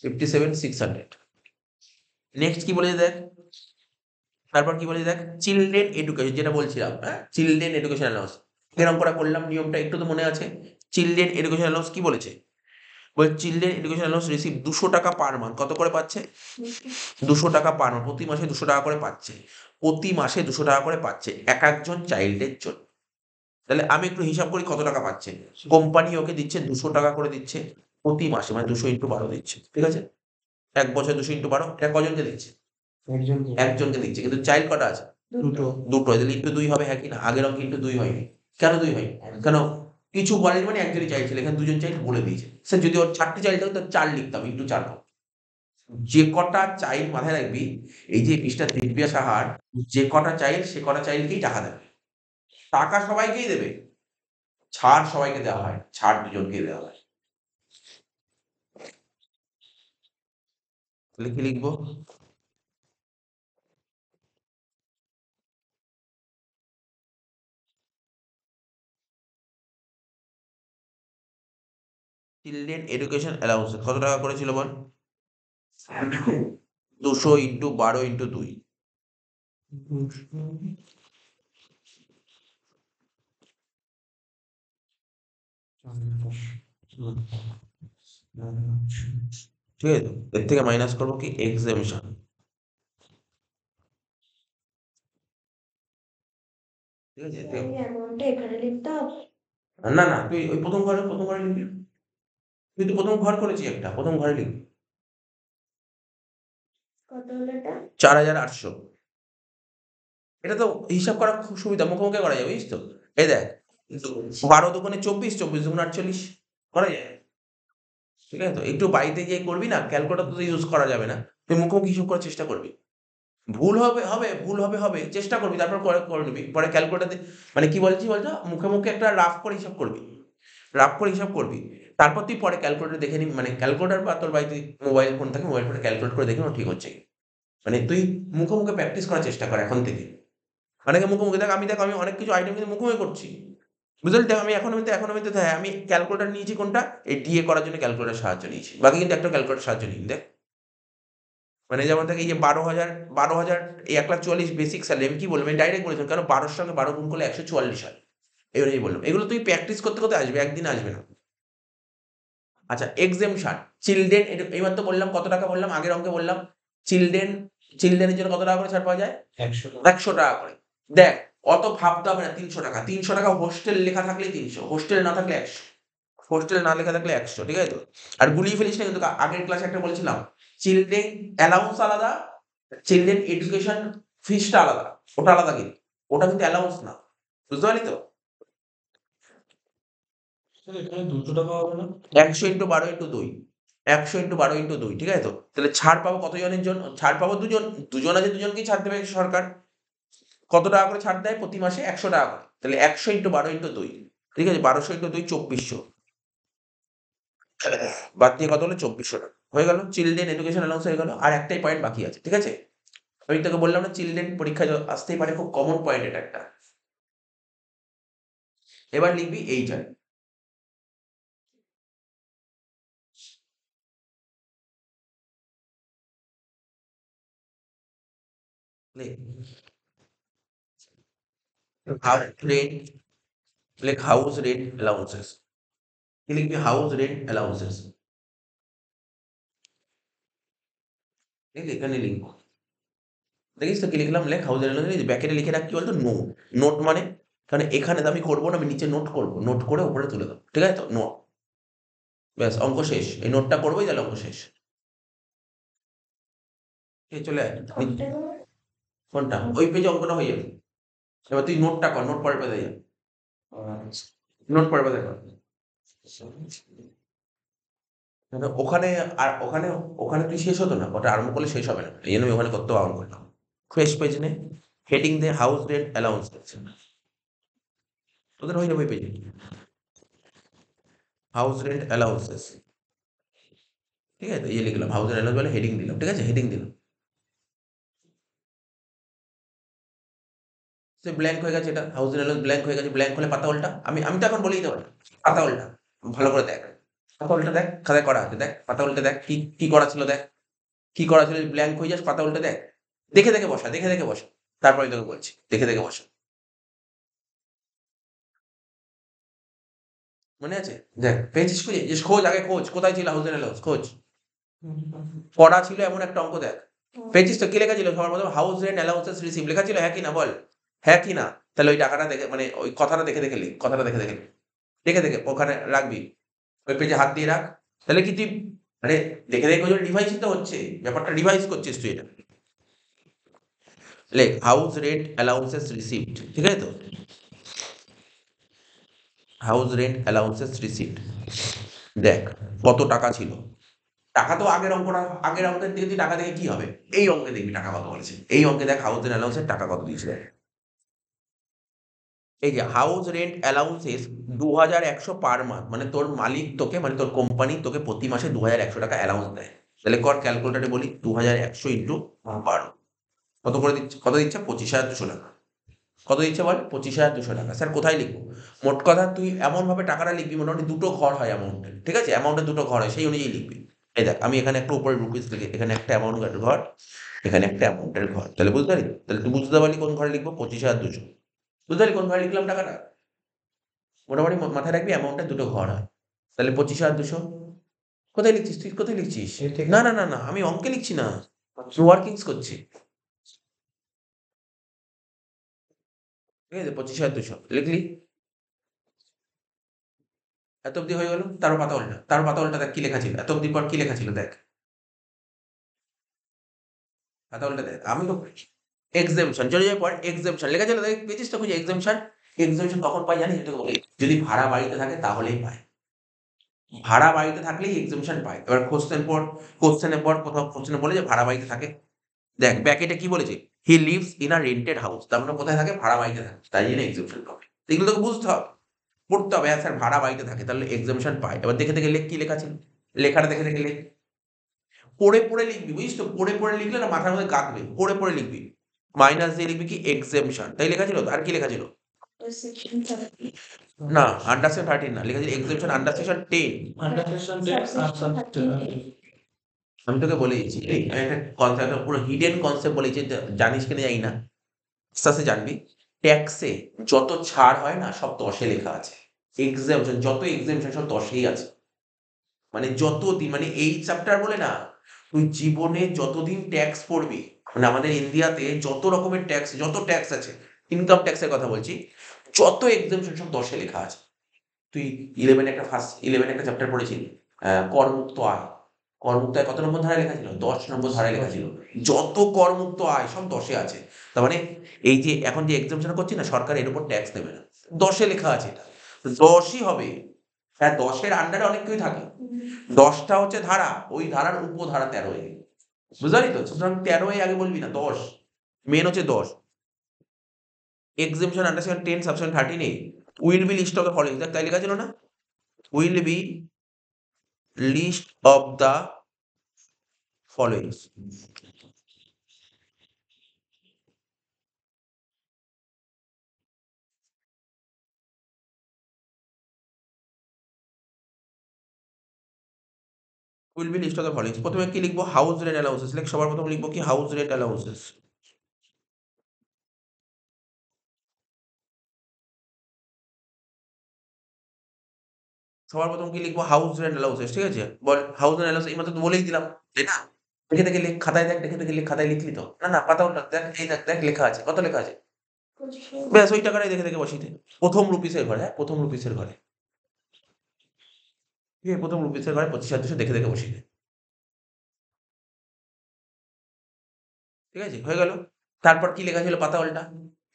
57,600। নেক্সট কি বলেছে দেখ, তারপর কি বলেছে দেখ, চিলড্রেন এডুকেশন, যেটা বলছিলাম, হ্যাঁ, চিলড্রেন এডুকেশন অ্যালাউন্স, এরকম করা করলাম, নিয়মটা একটু তো মনে আছে। চিলড্রেন এডুকেশন অ্যালাউন্স কি বলেছে, বলছে চিলড্রেন এডুকেশন অ্যালাউন্স রিসিভ 200 টাকা পার মান্থ, কত করে পাচ্ছে, 200 টাকা পার মান্থ, প্রতি মাসে 200 টাকা করে পাচ্ছে, প্রতি মাসে 200 টাকা করে পাচ্ছে এক একজন চাইল্ডের জন্য। তাহলে আমি একটু হিসাব করি কত টাকা পাচ্ছে, কোম্পানি ওকে দিচ্ছে 200 টাকা করে দিচ্ছে প্রতি মাসে, মানে 200 × 12 দিচ্ছে, ঠিক আছে। 1 বছর 200 × 12, এটা কজনকে দিচ্ছে, একজনকে। একজনকে দিচ্ছে, কিন্তু চাইল্ড কটা আছে, দুটো। দুটো, তাহলে ইন্টু 2 হবে, হ্যাঁ কি না, আগের অঙ্কে ইন্টু 2 হয়নি, কেন 2 হয়নি, কেন, কিছু বলেনি মানে একজনই চাইল্ড ছিল, এখানে দুজন চাইল্ড বলে দিয়েছে, স্যার যদি ওর 4টি চাইল্ড থাকতো তাহলে 4 লিখতাম, ইন্টু 4 হবে। যে কটা চাইল্ড, মাথায় রাখবি, এই যে মিস্টার দিব্যা সাহার যে কটা চাইল্ড, সে কটা চাইল্ডকেই টাকা দেবে, টাকা সবাইকেই দেবে, ছাড় সবাইকে দেওয়া হয়, ছাড় দুজনকেই দেওয়া হয়। তাহলে কি লিখবো, চিলড্রেন এডুকেশন অ্যালাউন্স কত টাকা করেছিল বল, 200 × 12 × 2, ঠিক আছে। এর থেকে মাইনাস করবো কি এক্সেমশন, ঠিক আছে। এই অ্যামাউন্টটা এখানে লিখতে হবে। না না, তুই ওই প্রথম ঘরে লিখবি, তুই তো প্রথম ঘর করেছি একটা, প্রথম ঘরে লিখবি। কত হলো এটা? 4,800, এটা তো হিসাব করা খুব সুবিধা, মুখে করা যাবে, বুঝিস তো। এই দেখ, 12 দুগুণে 24, 24 দুগুণে 48, করা যায়, ঠিক আছে। তো একটু বাড়িতে গিয়ে করবি না, ক্যালকুলেটর তো ইউজ করা যাবে না, তুই মুখোমুখি হিসাব করার চেষ্টা করবি। ভুল হবে চেষ্টা করবি, তারপর করে নিবি, পরে ক্যালকুলেটার মানে কি বলছি বলতো, মুখে মুখে একটা রাফ করে হিসাব করবি, তারপর তুই পরে ক্যালকুলেটর দেখে নিবি, মানে ক্যালকুলেটর বা তোর বাড়িতে মোবাইল ফোন থাকে, মোবাইল ফোনে ক্যালকুলেট করে দেখে নিবি ঠিক হচ্ছে কি। মানে তুই মুখে মুখে প্র্যাকটিস করার চেষ্টা কর এখন থেকে। অনেকে মুখে মুখে দেখ আমি অনেক কিছু আইটেম কিন্তু মুখে মুখে করছি, বুঝলি? দেখ আমি এখন আমি তো হ্যাঁ, আমি ক্যালকুলেটর নিয়েছি কোনটা, এই ডিএ করার জন্য ক্যালকুলেটর সাহায্য নিয়েছি, বাকি কিন্তু একটা ক্যালকুলেটর সাহায্য নিই দেখ। মানে যেমন থাকে এই যে 12,000 এই 1,40,000 বেসিক স্যালারি, আমি কি বললাম, আমি ডাইরেক্ট বলেছিলাম, কারণ 12 সঙ্গে 12 গুণ করলে 144 হয়, এই অনুযায়ী বললাম। এগুলো তুই প্র্যাকটিস করতে করতে আসবে, একদিন আসবে না। আচ্ছা, এক্সেমশন, চিলড্রেন, এইমাত্র বললাম কত টাকা, বললাম আগের অঙ্কে বললাম, চিলড্রেনের জন্য কত টাকা করে ছাড় পাওয়া যায়? 100 টাকা করে। দেখ, অত ভাবতে হবে না, 300 টাকা হোস্টেল লেখা থাকলেই 300, হোস্টেল না থাকলে 100, হোস্টেল না লেখা থাকলে 100, ঠিক আছে তো? আর গুলিয়ে ফেলিস না কিন্তু, আগের ক্লাসে একটা বলেছিলাম, চিলড্রেন অ্যালাউন্স আলাদা, চিলড্রেন এডুকেশন ফিসটা আলাদা, ওটা আলাদা কিন্তু, ওটা কিন্তু অ্যালাউন্স না, বুঝতে পারলি তো? এখানে 200 টাকা হবে না? 100 × 12 × 2, 100 × 12 × 2, ঠিক আছে তো? তাহলে ছাড় পাবো কতজনের জন্য? ছাড় পাবো দুজন আছে, দুজনকেই ছাড় দেবে সরকার। কত টাকা করে ছাড় দেয় প্রতি মাসে? 100 টাকা করে। তাহলে 100 × 12 × 2, ঠিক আছে? 1200 × 2 2400, বাদ দিয়ে কত হলো? 2400 টাকা হয়ে গেল, চিলড্রেন এডুকেশন অ্যালাউন্স হয়ে গেল। আর একটাই পয়েন্ট বাকি আছে, ঠিক আছে? আমি তোকে বললাম না, চিলড্রেন পরীক্ষায় আসতেই পারে, খুব কমন পয়েন্ট এটা একটা। এবার লিখবি এইটার, হাউস রেন্ট অ্যালাউন্সেস, কি লিখবি? হাউস রেন্ট অ্যালাউন্সেস, এখানে লিখবো, দেখিস তো কি লিখলাম? লেখ হাউস রেন্ট অ্যালাউন্সেস, ব্যাকেটে লিখে রাখ কি বলতো, নোট। নোট মানে, কারণ এখানে তো আমি করবো না, আমি নিচে নোট করবো, নোট করে উপরে তুলে দেবো, ঠিক আছে তো? নোট, ব্যাস অঙ্ক শেষ, এই নোটটা করবোই, তাহলে অঙ্ক শেষ। চলে আয় কোনটা, ওই পেজে অঙ্কটা হয়ে যাবে। এবার তুই নোটটা কর, নোট পরের পেজে যা, নোট পরের পেজে কর। ওখানে, আর ওখানে তুই শেষ হতো না, ওটা আরম্ভ করলে শেষ হবে না, এই জন্য আমি ওখানে করতে বারণ করলাম। ফ্রেশ পেজ নে, হেডিং দে হাউস রেন্ট অ্যালাউন্স, তোদের হয়ে যাবে ওই পেজে, হাউস রেন্ট অ্যালাউন্সেস, ঠিক আছে? এই লিখলাম হাউস রেন্ট অ্যালাউন্স বলে হেডিং দিলাম, ঠিক আছে? হেডিং দিলাম, সে ব্ল্যাঙ্ক হয়ে গেছে, এটা হাউস রেন্ট অ্যালাউন্স ব্ল্যাঙ্ক হয়ে গেছে, ব্ল্যাঙ্ক হলে পাতা উল্টা, আমি তো এখন বলেই দেবো না, পাতা উল্টা, ভালো করে দেখ, পাতা উল্টা দেখ, খাতায় করা আছে, দেখ পাতা উল্টে দেখ, কি কি করা ছিল, দেখ কি করা ছিল, ব্ল্যাঙ্ক হয়ে যাস, পাতা উল্টে দেখ, দেখে বসা, দেখে বসা, তারপরে তোকে বলছি, দেখে বসা, মনে আছে? দেখ পেয়েছিস, খোঁজ আগে, খোঁজ কোথায় ছিল হাউস অ্যালাউন্স, খোঁজ, পড়া ছিল এমন একটা অঙ্ক, দেখ পেয়েছিস তো? কি লেখা ছিল সবার প্রথমে? হাউস রেন্ট অ্যালাউন্সেস রিসিভ লেখা ছিল, হ্যাঁ কি না বল? হ্যাঁ কি না? তাহলে ওই টাকাটা দেখে, মানে ওই কথাটা দেখে লিখ, কথাটা দেখে লিখ। দেখে ওখানে রাখবি, ওই পেজে হাত দিয়ে রাখ। তাহলে কি তুই, মানে দেখে ওই রিভাইসই তো হচ্ছে, ব্যাপারটা রিভাইজ করছিস তুই এটা। লেখ হাউস রেন্ট অ্যালাউন্সেস রিসিভড, ঠিক আছে তো? হাউস রেন্ট অ্যালাউন্সেস রিসিভড, দেখ কত টাকা ছিল। টাকা তো আগের অঙ্কের দিকে তুই টাকা দেখে কি হবে? এই অঙ্কে দেখবি টাকা কত বলেছে, এই অঙ্কে দেখ হাউস রেন্ট অ্যালাউন্সের টাকা কত দিয়েছে। এই যে house rent allowances 2,100 per month, মানে তোর মালিক তোকে, মানে তোর কোম্পানি তোকে প্রতি মাসে 2,100 টাকা অ্যালাউন্স দেয়। তাহলে কর ক্যালকুলেটারে বলি, 2,100 ইন্টু 12, কত দিচ্ছে? 25,200 টাকা। কত দিচ্ছে বল? 25,200 টাকা। স্যার কোথায় লিখবো? মোট কথা তুই এমনভাবে টাকাটা লিখবি, মোটামুটি দুটো ঘর হয় অ্যামাউন্টের, ঠিক আছে? অ্যামাউন্টের দুটো ঘর হয়, সেই অনুযায়ী লিখবি। এই দেখ আমি এখানে একটা উপরে রুপিস লিখি, এখানে একটা অ্যামাউন্টের ঘর, এখানে একটা অ্যামাউন্টের ঘর, তাহলে বুঝতে পারলি? তাহলে তুই বুঝতে পারলি কোন ঘরে লিখবো? 25,200, বুঝতে পারলি কোন ঘরে লিখলাম টাকাটা? মোটামুটি মাথায় রাখবি অ্যামাউন্টের দুটো ঘর হয়, তাহলে 25,200। কোথায় লিখছিস তুই, কোথায় লিখছিস? না, আমি অঙ্কে লিখছি না, ওয়ার্কিংস করছি, ঠিক আছে? 25,200 লিখলি, এত অব্দি হয়ে গেল। তার পাতা উল্টা দেখ কি লেখা ছিল, এত অব্দি পর কি লেখা ছিল, দেখ পাতা উল্টা দেখ। আমি তো এক্সেমশন চলে যাওয়ার পর এক্সেমশন লেখা ছিল, দেখ পেয়েছিস তো? খুঁজে এক্সেমশন, এক্সেমশন কখন পাই জানিস? তোকে বলি, যদি ভাড়া বাড়িতে থাকে তাহলেই পায়, ভাড়া বাড়িতে থাকলেই এক্সেমশন পায়। এবার কোশ্চেনের পর কোথাও কোশ্চেনে বলে যে ভাড়া বাড়িতে থাকে, দেখ ব্যাকেটে কি বলেছে, he lives in a rented house, তার মানে কোথায় থাকে, ভাড়া বাড়িতে থাকে, তাই জন্য এক্সেপশন পাবে। এগুলো তোকে বুঝতে হবে, পড়তে হবে, স্যার ভাড়া বাড়িতে থাকে তাহলে এক্সেপশন পায়। এবার দেখে দেখে লেখ, কি লেখা ছিল, লেখাটা দেখে দেখে লেখ, পড়ে পড়ে লিখবি, বুঝিস তো, পড়ে পড়ে লিখলে না মাথার মধ্যে গাঁথবে, পড়ে পড়ে লিখবি, মাইনাস দিয়ে লিখবি কি এক্সেপশন, তাই লেখা ছিল। আর কি লেখা ছিল, Section 30. না আন্ডার সেকশন 13 না, লেখা ছিল exception under section 10। Under section 10 আর Subsection 13A. আমি তোকে বলে দিচ্ছি, এই আমি একটা কনসেপ্ট, পুরো হিডেন কনসেপ্ট বলেছি, জানিস কিনা জানি না, আস্তে আস্তে জানবি। ট্যাক্সে যত ছাড় হয় না সব 10-এ লেখা আছে, এক্সেমশন যত এক্সেমশন সব 10-এই আছে, মানে যতদিন, মানে এই চ্যাপ্টার বলে না, তুই জীবনে যতদিন ট্যাক্স পড়বি, মানে আমাদের ইন্ডিয়াতে যত রকমের ট্যাক্স, যত ট্যাক্স আছে, ইনকাম ট্যাক্সের কথা বলছি, যত এক্সেমশন সব 10-এ লেখা আছে। তুই 11 একটা ফার্স্ট 11 একটা চ্যাপ্টার পড়েছিলি, করমুক্ত আয়, করমুক্ত আয় কত নম্বর ধারায় লেখা ছিল, 10 নম্বর ধারায় লেখা ছিল, যত করমুক্ত আয় সব 10-এ আছে। তার মানে এই যে এখন যে এক্সামশন করছি না, সরকার এর উপর ট্যাক্স দেবে না, 10-এ লেখা আছে, এটা 10ই হবে। হ্যাঁ 10-এর আন্ডারে অনেক কিছুই থাকে, 10টা হচ্ছে ধারা, ওই ধারার উপধারা 13-এ, বুঝতে পারলি তো, সুতরাং 13-এ আগে বলবি না, 10 মেন হচ্ছে 10। এক্সামশন আন্ডার সেকশন 10 সাবসেকশন 13-এ will be list of the following, তাই লেখা ছিল না, will be list of the followings. Will be list of the followings, প্রথমে কি লিখবো, হাউস রেন্ট অ্যালাউন্সেস, লেখ, সবার প্রথম লিখবো কি, হাউস রেন্ট অ্যালাউন্সেস। সবার প্রথম কি লিখবো, হাউস রেন্ট অ্যালাউন্সেস, ঠিক আছে, বল হাউস রেন্ট অ্যালাউন্স, এই মাত্র তো বলেই দিলাম, তাই না, দেখে দেখে লিখ, খাতায় দেখ, দেখে দেখে লিখ, খাতায় লিখলি তো, না না পাতা উল্টা দেখ, এই দেখ দেখ লেখা আছে, কত লেখা আছে, ব্যাস ওই টাকাটাই দেখে দেখে বসিয়ে দে, প্রথম রুপিসের ঘরে, হ্যাঁ প্রথম রুপিসের ঘরে, ঠিক আছে, প্রথম রুপিসের ঘরে 25,200 দেখে দেখে বসিয়ে দে, ঠিক আছে, হয়ে গেল। তারপর কি লেখা ছিল, পাতা উল্টা,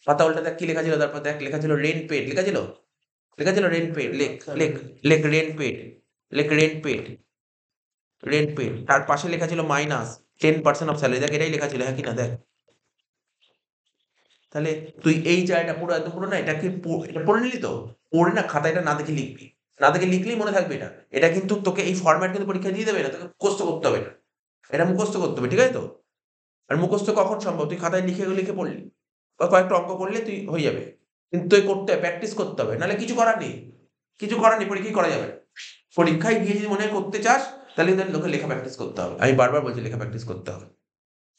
পাতা উল্টা দেখ কি লেখা ছিল, তারপর দেখ লেখা ছিল রেন্ট পেড, লেখা ছিল, লেখা ছিল রেন্ট পেড, লেখ লেখ লেখ রেন্ট পেড, লেখ রেন্ট পেড, রেন্ট পেড, তার পাশে লেখা ছিল মাইনাস 10% অফ স্যালারি, দেখ এটাই লেখা ছিল, হ্যাঁ কিনা দেখ। তাহলে তুই এই জায়গাটা পুরো একদম পুরো না, এটা কি এটা পড়ে নিলি তো, পড়ে না খাতা এটা না দেখে লিখবি, না দেখে লিখলেই মনে থাকবে এটা, এটা কিন্তু তোকে এই ফরম্যাট কিন্তু পরীক্ষা দিয়ে দেবে না, তোকে মুখস্থ করতে হবে এটা, এটা মুখস্থ করতে হবে, ঠিক আছে তো। আর মুখস্থ কখন সম্ভব, তুই খাতায় লিখে লিখে পড়লি বা কয়েকটা অঙ্ক করলে তুই হয়ে যাবে, কিন্তু তুই করতে হবে, প্র্যাকটিস করতে হবে, নাহলে কিছু করার নেই, কিছু করার নেই, পরীক্ষায় করা যাবে না। পরীক্ষায় গিয়ে যদি মনে হয় করতে চাস, তাহলে কিন্তু তোকে লেখা প্র্যাকটিস করতে হবে, আমি বারবার বলছি লেখা প্র্যাকটিস করতে হবে।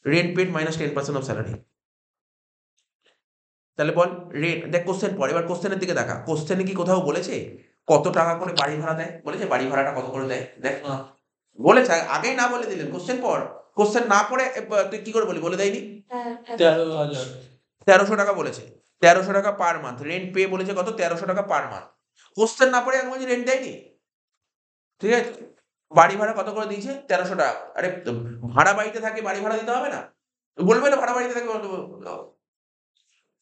Rent paid minus 10% of salary, তাহলে বল রেট, দেখ কোশ্চেন পড়, এবার কোশ্চেনের দিকে দেখা, কোশ্চেনে কি কোথাও বলেছে কত টাকা করে বাড়ি ভাড়া দেয়, বলেছে বাড়ি ভাড়াটা কত করে দেয়, দেখ না, বলেছে, আগেই না বলে দিলেন, কোশ্চেন পড়, কোশ্চেন না পড়ে তুই কি করে বলি, বলে দেয়নি, 13,000 1300 টাকা বলেছে, 1300 টাকা পার মান্থ রেন্ট পে বলেছে, কত 1300 টাকা পার মান্থ, কোশ্চেন না পড়ে আগে বলছি রেন্ট দেয়নি, ঠিক আছে, বাড়ি ভাড়া কত করে দিয়েছে 1300 টাকা, আরে ভাড়া বাড়িতে থাকে বাড়ি ভাড়া দিতে হবে না, বলবে না ভাড়া বাড়িতে থাকে,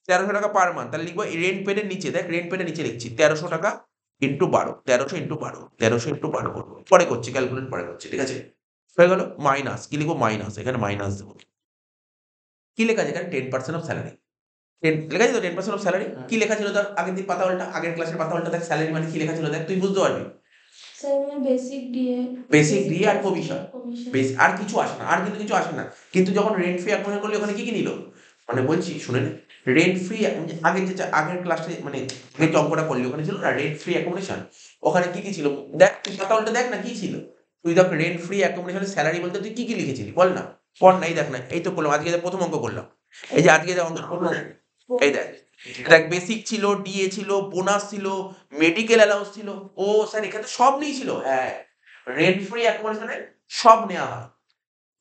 1300 টাকা পার মান্থ, তাহলে লিখবো রেন্ট পেডের নিচে, দেখ রেন্ট পেডের নিচে লিখছি 1300 টাকা ইন্টু 12, 1300 ইন্টু 12, 1300 ইন্টু 12 করবো, পরে করছি, ক্যালকুলেট পরে করছি, ঠিক আছে, হয়ে গেল। মাইনাস কি লিখবো, মাইনাস, এখানে মাইনাস দেবো, কি লেখা আছে এখানে 10% অফ স্যালারি, লেখা আছে তো 10% অফ স্যালারি, কি লেখা ছিল তার আগের দিন পাতা উল্টা, আগের ক্লাসের পাতা উল্টা দেখ, স্যালারি মানে কি লেখা ছিল দেখ, তুই বুঝতে পারবি, বেসিক ডিএ, বেসিক ডিএ আর কমিশন, বেশ আর কিছু আসে না, আর কিন্তু কিছু আসে না, কিন্তু যখন রেন্ট ফ্রি অ্যাকোমোডেশন করলি ওখানে কি কি নিল, মানে বলছি শুনে নে, রেন্ট ফ্রি আগের যে আগের ক্লাসে মানে আগের যে অঙ্কটা করলি ওখানে ছিল না রেন্ট ফ্রি অ্যাকোমোডেশন, ওখানে কি কি ছিল দেখ, তুই পাতা উল্টা দেখ না কি ছিল, তুই দেখ রেন্ট ফ্রি অ্যাকোমোডেশনের স্যালারি বলতে তুই কি কি লিখেছিলি বল না, পড় না, এই দেখ না, এই তো করলাম, আজকে যে প্রথম অঙ্ক করলাম, এই যে আজকে যে অঙ্ক করলাম, এই দেখ, দেখ বেসিক ছিল, ডিএ ছিল, বোনাস ছিল, মেডিকেল অ্যালাউন্স ছিল, ও স্যার এখানে সব নিয়েছিল, হ্যাঁ রেন্ট ফ্রি অ্যাকোমোডেশনে সব নেওয়া হয়,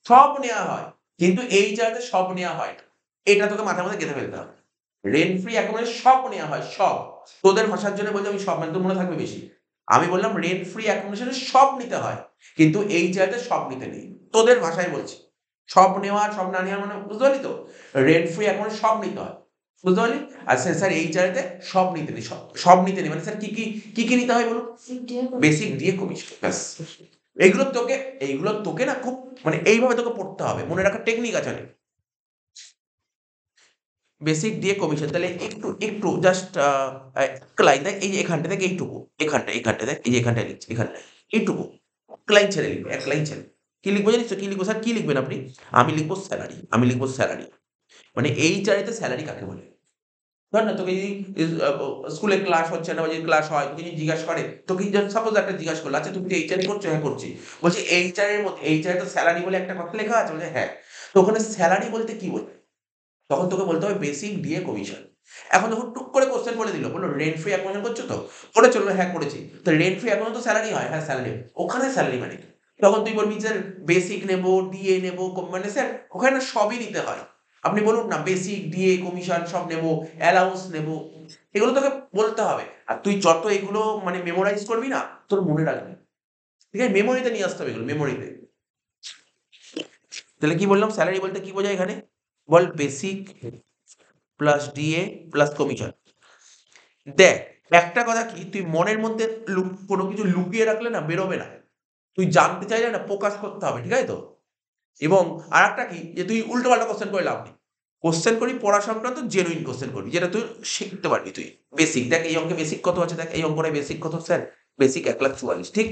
সব নেওয়া হয়, কিন্তু এই জায়গাতে সব নেওয়া হয় না, এটা তোকে মাথার মধ্যে গেঁথে ফেলতে হবে, রেন্ট ফ্রি অ্যাকোমোডেশন সব নেওয়া হয়, সব, তোদের ভাষার জন্য বলছি আমি সব, মানে তোর মনে থাকবে বেশি, আমি বললাম রেন্ট ফ্রি অ্যাকোমোডেশনে সব নিতে হয়, কিন্তু এই জায়গাতে সব নিতে নেই, তোদের ভাষায় বলছি, সব নেওয়া সব না নেওয়া মানে বুঝতে পারলি তো, রেন্ট ফ্রি অ্যাকোমোডেশন সব নিতে হয়, বুঝতে পারলি, আর স্যার এই জায়গাতে সব নিতে নেই, সব নিতে নেই মানে স্যার কি কি কি নিতে হয় বলুন, বেসিক দিয়ে কমিশন, ব্যাস, এইগুলো তোকে না খুব মানে এইভাবে তোকে পড়তে হবে, মনে রাখার টেকনিক আছে অনেক, বেসিক দিয়ে কমিশন, তাহলে একটু একটু জাস্ট একটা লাইন দেখ, এই যে এখানটা থেকে এইটুকু, এখানটা দেখ, এই যে এখানটায় লিখছি, এখানটায় এইটুকু এক লাইন ছেড়ে লিখবে, এক লাইন ছেড়ে। কি লিখবো জানিস তো? কি লিখবো স্যার? কি লিখবেন আপনি? আমি লিখবো স্যালারি, আমি লিখবো স্যালারি। মানে এই চারিতে স্যালারি কাকে বলে? ধর না তোকে যদি স্কুলে ক্লাস হচ্ছে না বা যদি ক্লাস হয় তোকে যদি জিজ্ঞাসা করে, তোকে সাপোজ একটা জিজ্ঞাসা করলো, আচ্ছা তুমি তো এইচআর করছো? হ্যাঁ করছি। বলছি এইচআর এর মধ্যে এইচআর তো স্যালারি বলে একটা কথা লেখা আছে? বলছে হ্যাঁ। তো ওখানে স্যালারি বলতে কি বোঝায়? তখন তোকে বলতে হবে বেসিক দিয়ে কমিশন। এখন যখন টুক করে কোশ্চেন বলে দিল, বললো রেন্ট ফ্রি অ্যাকাউন্ট করছো তো? করে চললো, হ্যাঁ করেছি। তো রেন্ট ফ্রি অ্যাকাউন্ট তো স্যালারি হয়? হ্যাঁ স্যালারি। ওখানে স্যালারি মানে কি? তখন তুই বলবি স্যার বেসিক নেবো, ডিএ নেবো, মানে স্যার ওখানে না সবই নিতে হয়। আপনি বলুন না বেসিক, ডিএ, কমিশন সব নেবো, অ্যালাউন্স নেবো, এগুলো তোকে বলতে হবে। আর তুই যত এগুলো মানে মেমোরাইজ করবি না, তোর মনে রাখবে। ঠিক আছে, মেমোরিতে নিয়ে আসতে হবে এগুলো, মেমোরিতে। তাহলে কি বললাম? স্যালারি বলতে কি বোঝায় এখানে? বল basic plus DA plus commission. দেখ, একটা কথা কি, তুই মনের মধ্যে কোনো কিছু লুকিয়ে রাখলে না বেরোবে না। তুই জানতে চাইলে না প্রকাশ করতে হবে, ঠিক আছে তো? এবং আর একটা কি, যে তুই উল্টো পাল্টা কোশ্চেন করে লাভ নেই। কোশ্চেন করি পড়া সংক্রান্ত জেনুইন কোশ্চেন করবি, যেটা তুই শিখতে পারবি তুই। বেসিক দেখ, এই অঙ্কে বেসিক কত আছে দেখ, এই অঙ্কটায় বেসিক কত স্যার? বেসিক 1,44,000, ঠিক?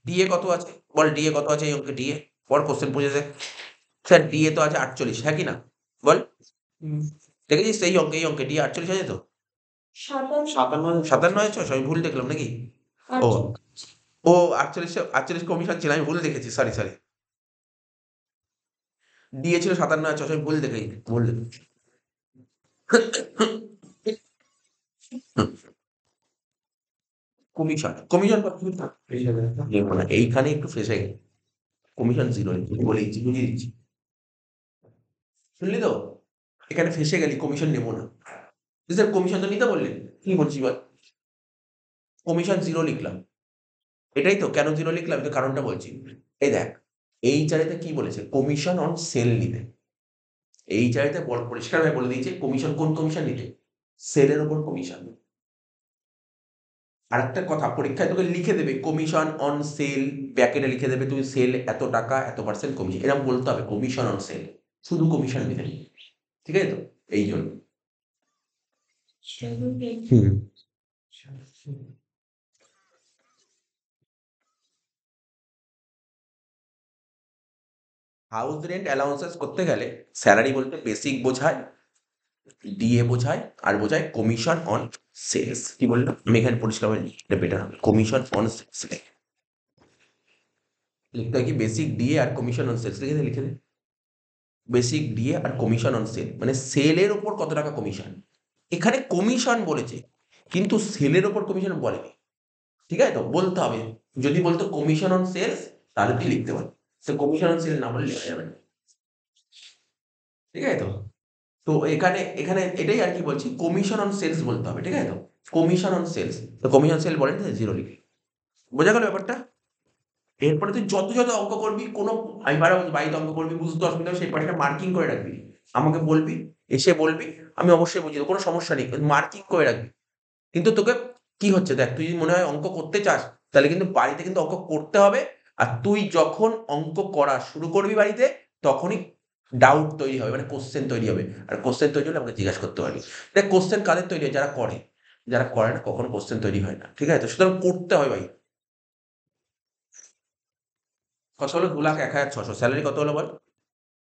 ডিএ কত আছে বল? ডিএ কত আছে এই অঙ্কে? ডিএ পর কোশ্চেন বুঝে দেখ। স্যার ডিএ তো আছে 48, হ্যাঁ কি না? বল। দেখেছিস তো এই অঙ্কে ডিএ 48 আছে তো? 57 আছে? আমি ভুল দেখলাম নাকি? ও ও 48 কমিশন ছিল, আমি ভুল দেখেছি, সরি সরি। দিয়েছিল 57 আছে, আমি ভুল দেখেছি। কমিশন কত? লিখবো না, এইখানে একটু ফেসে গেল। কমিশন 0 বলে দিচ্ছি, বুঝিয়ে দিচ্ছি। শুনলি তো? এখানে ফেসে গেলি, কমিশন নেবো না। স্যার কমিশন তো নিতে বললেন, কি বলছি বল? কমিশন 0 লিখলাম। এটাই তো, কেন 0 লিখলাম? তো কারণটা বলছি। এই দেখ, এই চারিতে কি বলেছে? কমিশন অন সেল নিতে। এই চারিতে পরিষ্কারভাবে বলে দিয়েছে কমিশন, কোন কমিশন নিতে? সেলের উপর কমিশন। আরেকটা কথা, পরীক্ষায় তোকে লিখে দেবে কমিশন অন সেল, ব্যাকেটে লিখে দেবে তুমি সেল এত টাকা এত পার্সেন্ট কমিশন, এরকম বলতে হবে কমিশন অন সেল, শুধু কমিশন নিতে নেই। ঠিক আছে তো? এই জন্য হাউস রেন্ট অ্যালাউন্সেস করতে গেলে স্যালারি বলতে বেসিক বোঝায়, ডিএ বোঝায়, আর বোঝায় কমিশন অন সেলস। কি বললাম আমি? এখানে পরিষ্কারভাবে লিখতে বেটার হবে, কমিশন অন সেলস লিখতে হয়। কি বেসিক ডিএ আর কমিশন অন সেলস লিখে দে, লিখে দে। বেসিক ডিএ আর কমিশন অন সেল, মানে সেলের ওপর কত টাকা কমিশন। এখানে কমিশন বলেছে কিন্তু সেলের ওপর কমিশন বলেনি। ঠিক আছে তো? বলতে হবে। যদি বলতো কমিশন অন সেলস তাহলে তুই লিখতে পারবি, সে কমিশন অন সেল না বলে লেখা যাবে না। ঠিক আছে তো? তো এখানে এখানে এটাই আর কি বলছি, কমিশন অন সেলস বলতে হবে। ঠিক আছে তো? কমিশন অন সেলস, তো কমিশন সেল বলেন 0 লিখি। বোঝা গেল ব্যাপারটা? এরপরে তুই যত অঙ্ক করবি, কোনো আমি বারবার বলছি, বাড়িতে অঙ্ক করবি, বুঝতে অসুবিধা হবে, সেই পাশে মার্কিং করে রাখবি। আমাকে বলবি, এসে বলবি, আমি অবশ্যই বুঝিয়ে দেবো, কোনো সমস্যা নেই, মার্কিং করে রাখবি। কিন্তু তোকে কি হচ্ছে দেখ, তুই যদি মনে হয় অঙ্ক করতে চাস, তাহলে কিন্তু বাড়িতে কিন্তু অঙ্ক করতে হবে। আর তুই যখন অঙ্ক করা শুরু করবি বাড়িতে, তখনই ডাউট তৈরি হবে, মানে কোশ্চেন তৈরি হবে। আর কোশ্চেন তৈরি হলে আমাকে জিজ্ঞাসা করতে পারবি। দেখ কোশ্চেন কাদের তৈরি হয়? যারা করে। যারা করে না কখনো কোশ্চেন তৈরি হয় না। ঠিক আছে তো? সুতরাং করতে হয় ভাই। কত হলো? 2,01,600 স্যালারি কত হলো বল?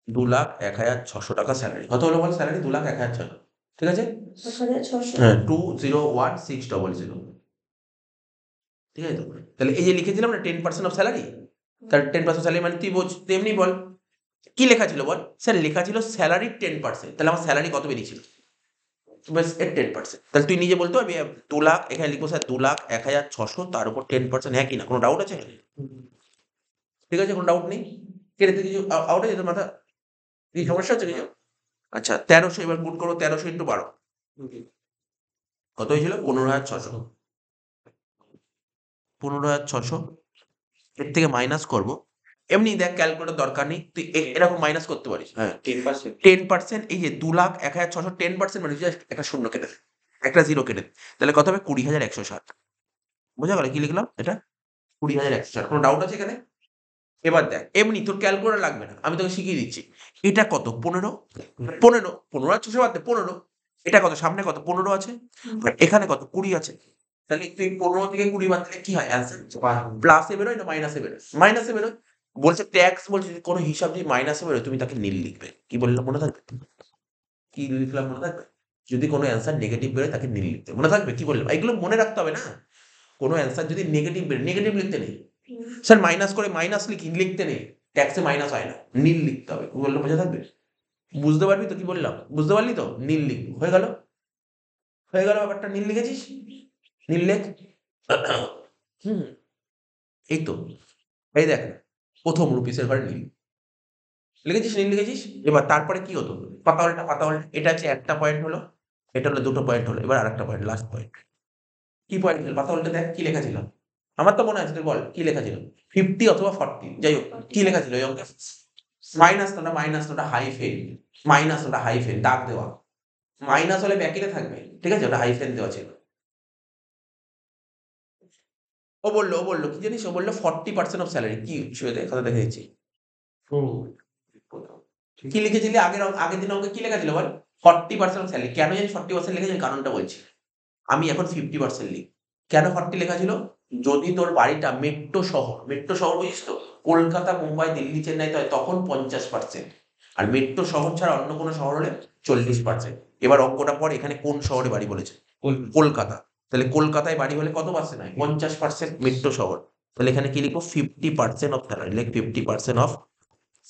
2,01,600 টাকা স্যালারি। কত হলো বল স্যালারি? 2,01,600। ঠিক আছে? 1,600 হ্যাঁ, 201,600। ঠিক আছে তো? তাহলে এই যে লিখেছিলাম না 10% অফ স্যালারি, তাহলে 10% স্যালারি মানে তুই বোঝ, তেমনি বল কি লেখা ছিল বল? স্যার লেখা ছিল স্যালারির 10%, তাহলে আমার স্যালারি কত বেরিয়েছিল? ব্যাস এর 10%। তাহলে তুই নিজে বলতে পারবি 2,00,000, এখানে লিখবো স্যার 2,01,600, তার উপর 10%, হ্যাঁ কি না? কোনো ডাউট আছে? ঠিক আছে, কোনো ডাউট নেই? কেটে কিছু আউট হয়ে যেত মাথা? কি সমস্যা হচ্ছে কিছু? আচ্ছা 1300, এবার গুণ করো 1300 ইন্টু 12, কত হয়েছিল? 15,600। 15,600 এর থেকে মাইনাস করব। এমনি দেখ ক্যালকুলেটর দরকার নেই, তুই এরকম মাইনাস করতে পারিস। হ্যাঁ 10%, এই যে 2,01,600 10% মানে জাস্ট একটা শূন্য কেটে দে, একটা জিরো কেটে দে, তাহলে কত হবে? 20,160। বোঝা গেল কি লিখলাম এটা? 20,160। কোনো ডাউট আছে এখানে? এবার দেখ এমনি তোর ক্যালকুলেটর লাগবে না, আমি তোকে শিখিয়ে দিচ্ছি। এটা কত? 15 15 15 আর 6 বাদ দে 15। এটা কত? সামনে কত? 15 আছে। আর এখানে কত? 20 আছে। তাহলে তুই 15 থেকে 20 বাদ দিলে কি হয় অ্যান্সার? প্লাসে বেরোয় না মাইনাসে বেরোয়? মাইনাসে বেরোয়। বলছে ট্যাক্স বলছে যদি কোনো হিসাব যদি মাইনাসে বেরোয় তুমি তাকে নীল লিখবে। কি বললাম মনে থাকবে? কি লিখলাম মনে থাকবে? যদি কোনো অ্যান্সার নেগেটিভ বেরোয় তাকে নীল লিখতে হবে। মনে থাকবে কি বললাম? এগুলো মনে রাখতে হবে না। কোনো অ্যান্সার যদি নেগেটিভ বেরোয়, নেগেটিভ লিখতে নেই। স্যার মাইনাস করে মাইনাস লিখি, লিখতে নেই। ট্যাক্সে মাইনাস হয় না, নীল লিখতে হবে। কি বললাম বোঝা থাকবে? বুঝতে পারবি তো কি বললাম? বুঝতে পারলি তো? নীল লিখবি। হয়ে গেল? হয়ে গেল ব্যাপারটা? নীল লিখেছিস? নীল লেখ। হুম, এই তো। এই দেখ না, প্রথম রুপিসের ঘরে নীল। লিখেছিস? নীল লিখেছিস? এবার তারপরে কি হতো? পাতা উল্টা, পাতা উল্টা। এটা হচ্ছে একটা পয়েন্ট হলো, এটা হলো দুটো পয়েন্ট হলো। এবার আরেকটা পয়েন্ট, লাস্ট পয়েন্ট। কি পয়েন্ট ছিল? পাতা উল্টে দেখ কি লেখা ছিল। আমার তো মনে আছে, তুই বল কি লেখা ছিল? 50 অথবা 40, যাই হোক কি লেখা ছিল এই অঙ্কে? মাইনাস ওটা হাইফেন, মাইনাস ওটা হাইফেন দাগ দেওয়া। মাইনাস হলে ব্যাকেটে থাকবে, ঠিক আছে? ওটা হাইফেন দেওয়া ছিল। ও বললো কি জানিস? ও বললো 40% অফ স্যালারি। কি শুয়ে দেখ, কথা দেখে দিচ্ছি। কি লিখেছিলি আগের দিন অঙ্কে? কি লেখা ছিল বল? 40% অফ স্যালারি। কেন জানি 40% লিখেছি, কারণটা বলছি। আমি এখন 50% লিখি। কেন 40 লেখা ছিল? যদি তোর বাড়িটা মেট্রো শহর বুঝিস তো, কলকাতা, মুম্বাই, দিল্লি, চেন্নাই হয় তখন 50%। আর মেট্রো শহর ছাড়া অন্য কোনো শহর হলে 40%। এবার অঙ্কটা পর, এখানে কোন শহরে বাড়ি বলেছে? কলকাতা। তাহলে কলকাতায় বাড়ি হলে কত পার্সেন্ট হয়? 50% মেট্রো শহর। তাহলে এখানে কি লিখবো? 50% of salary. Like 50% of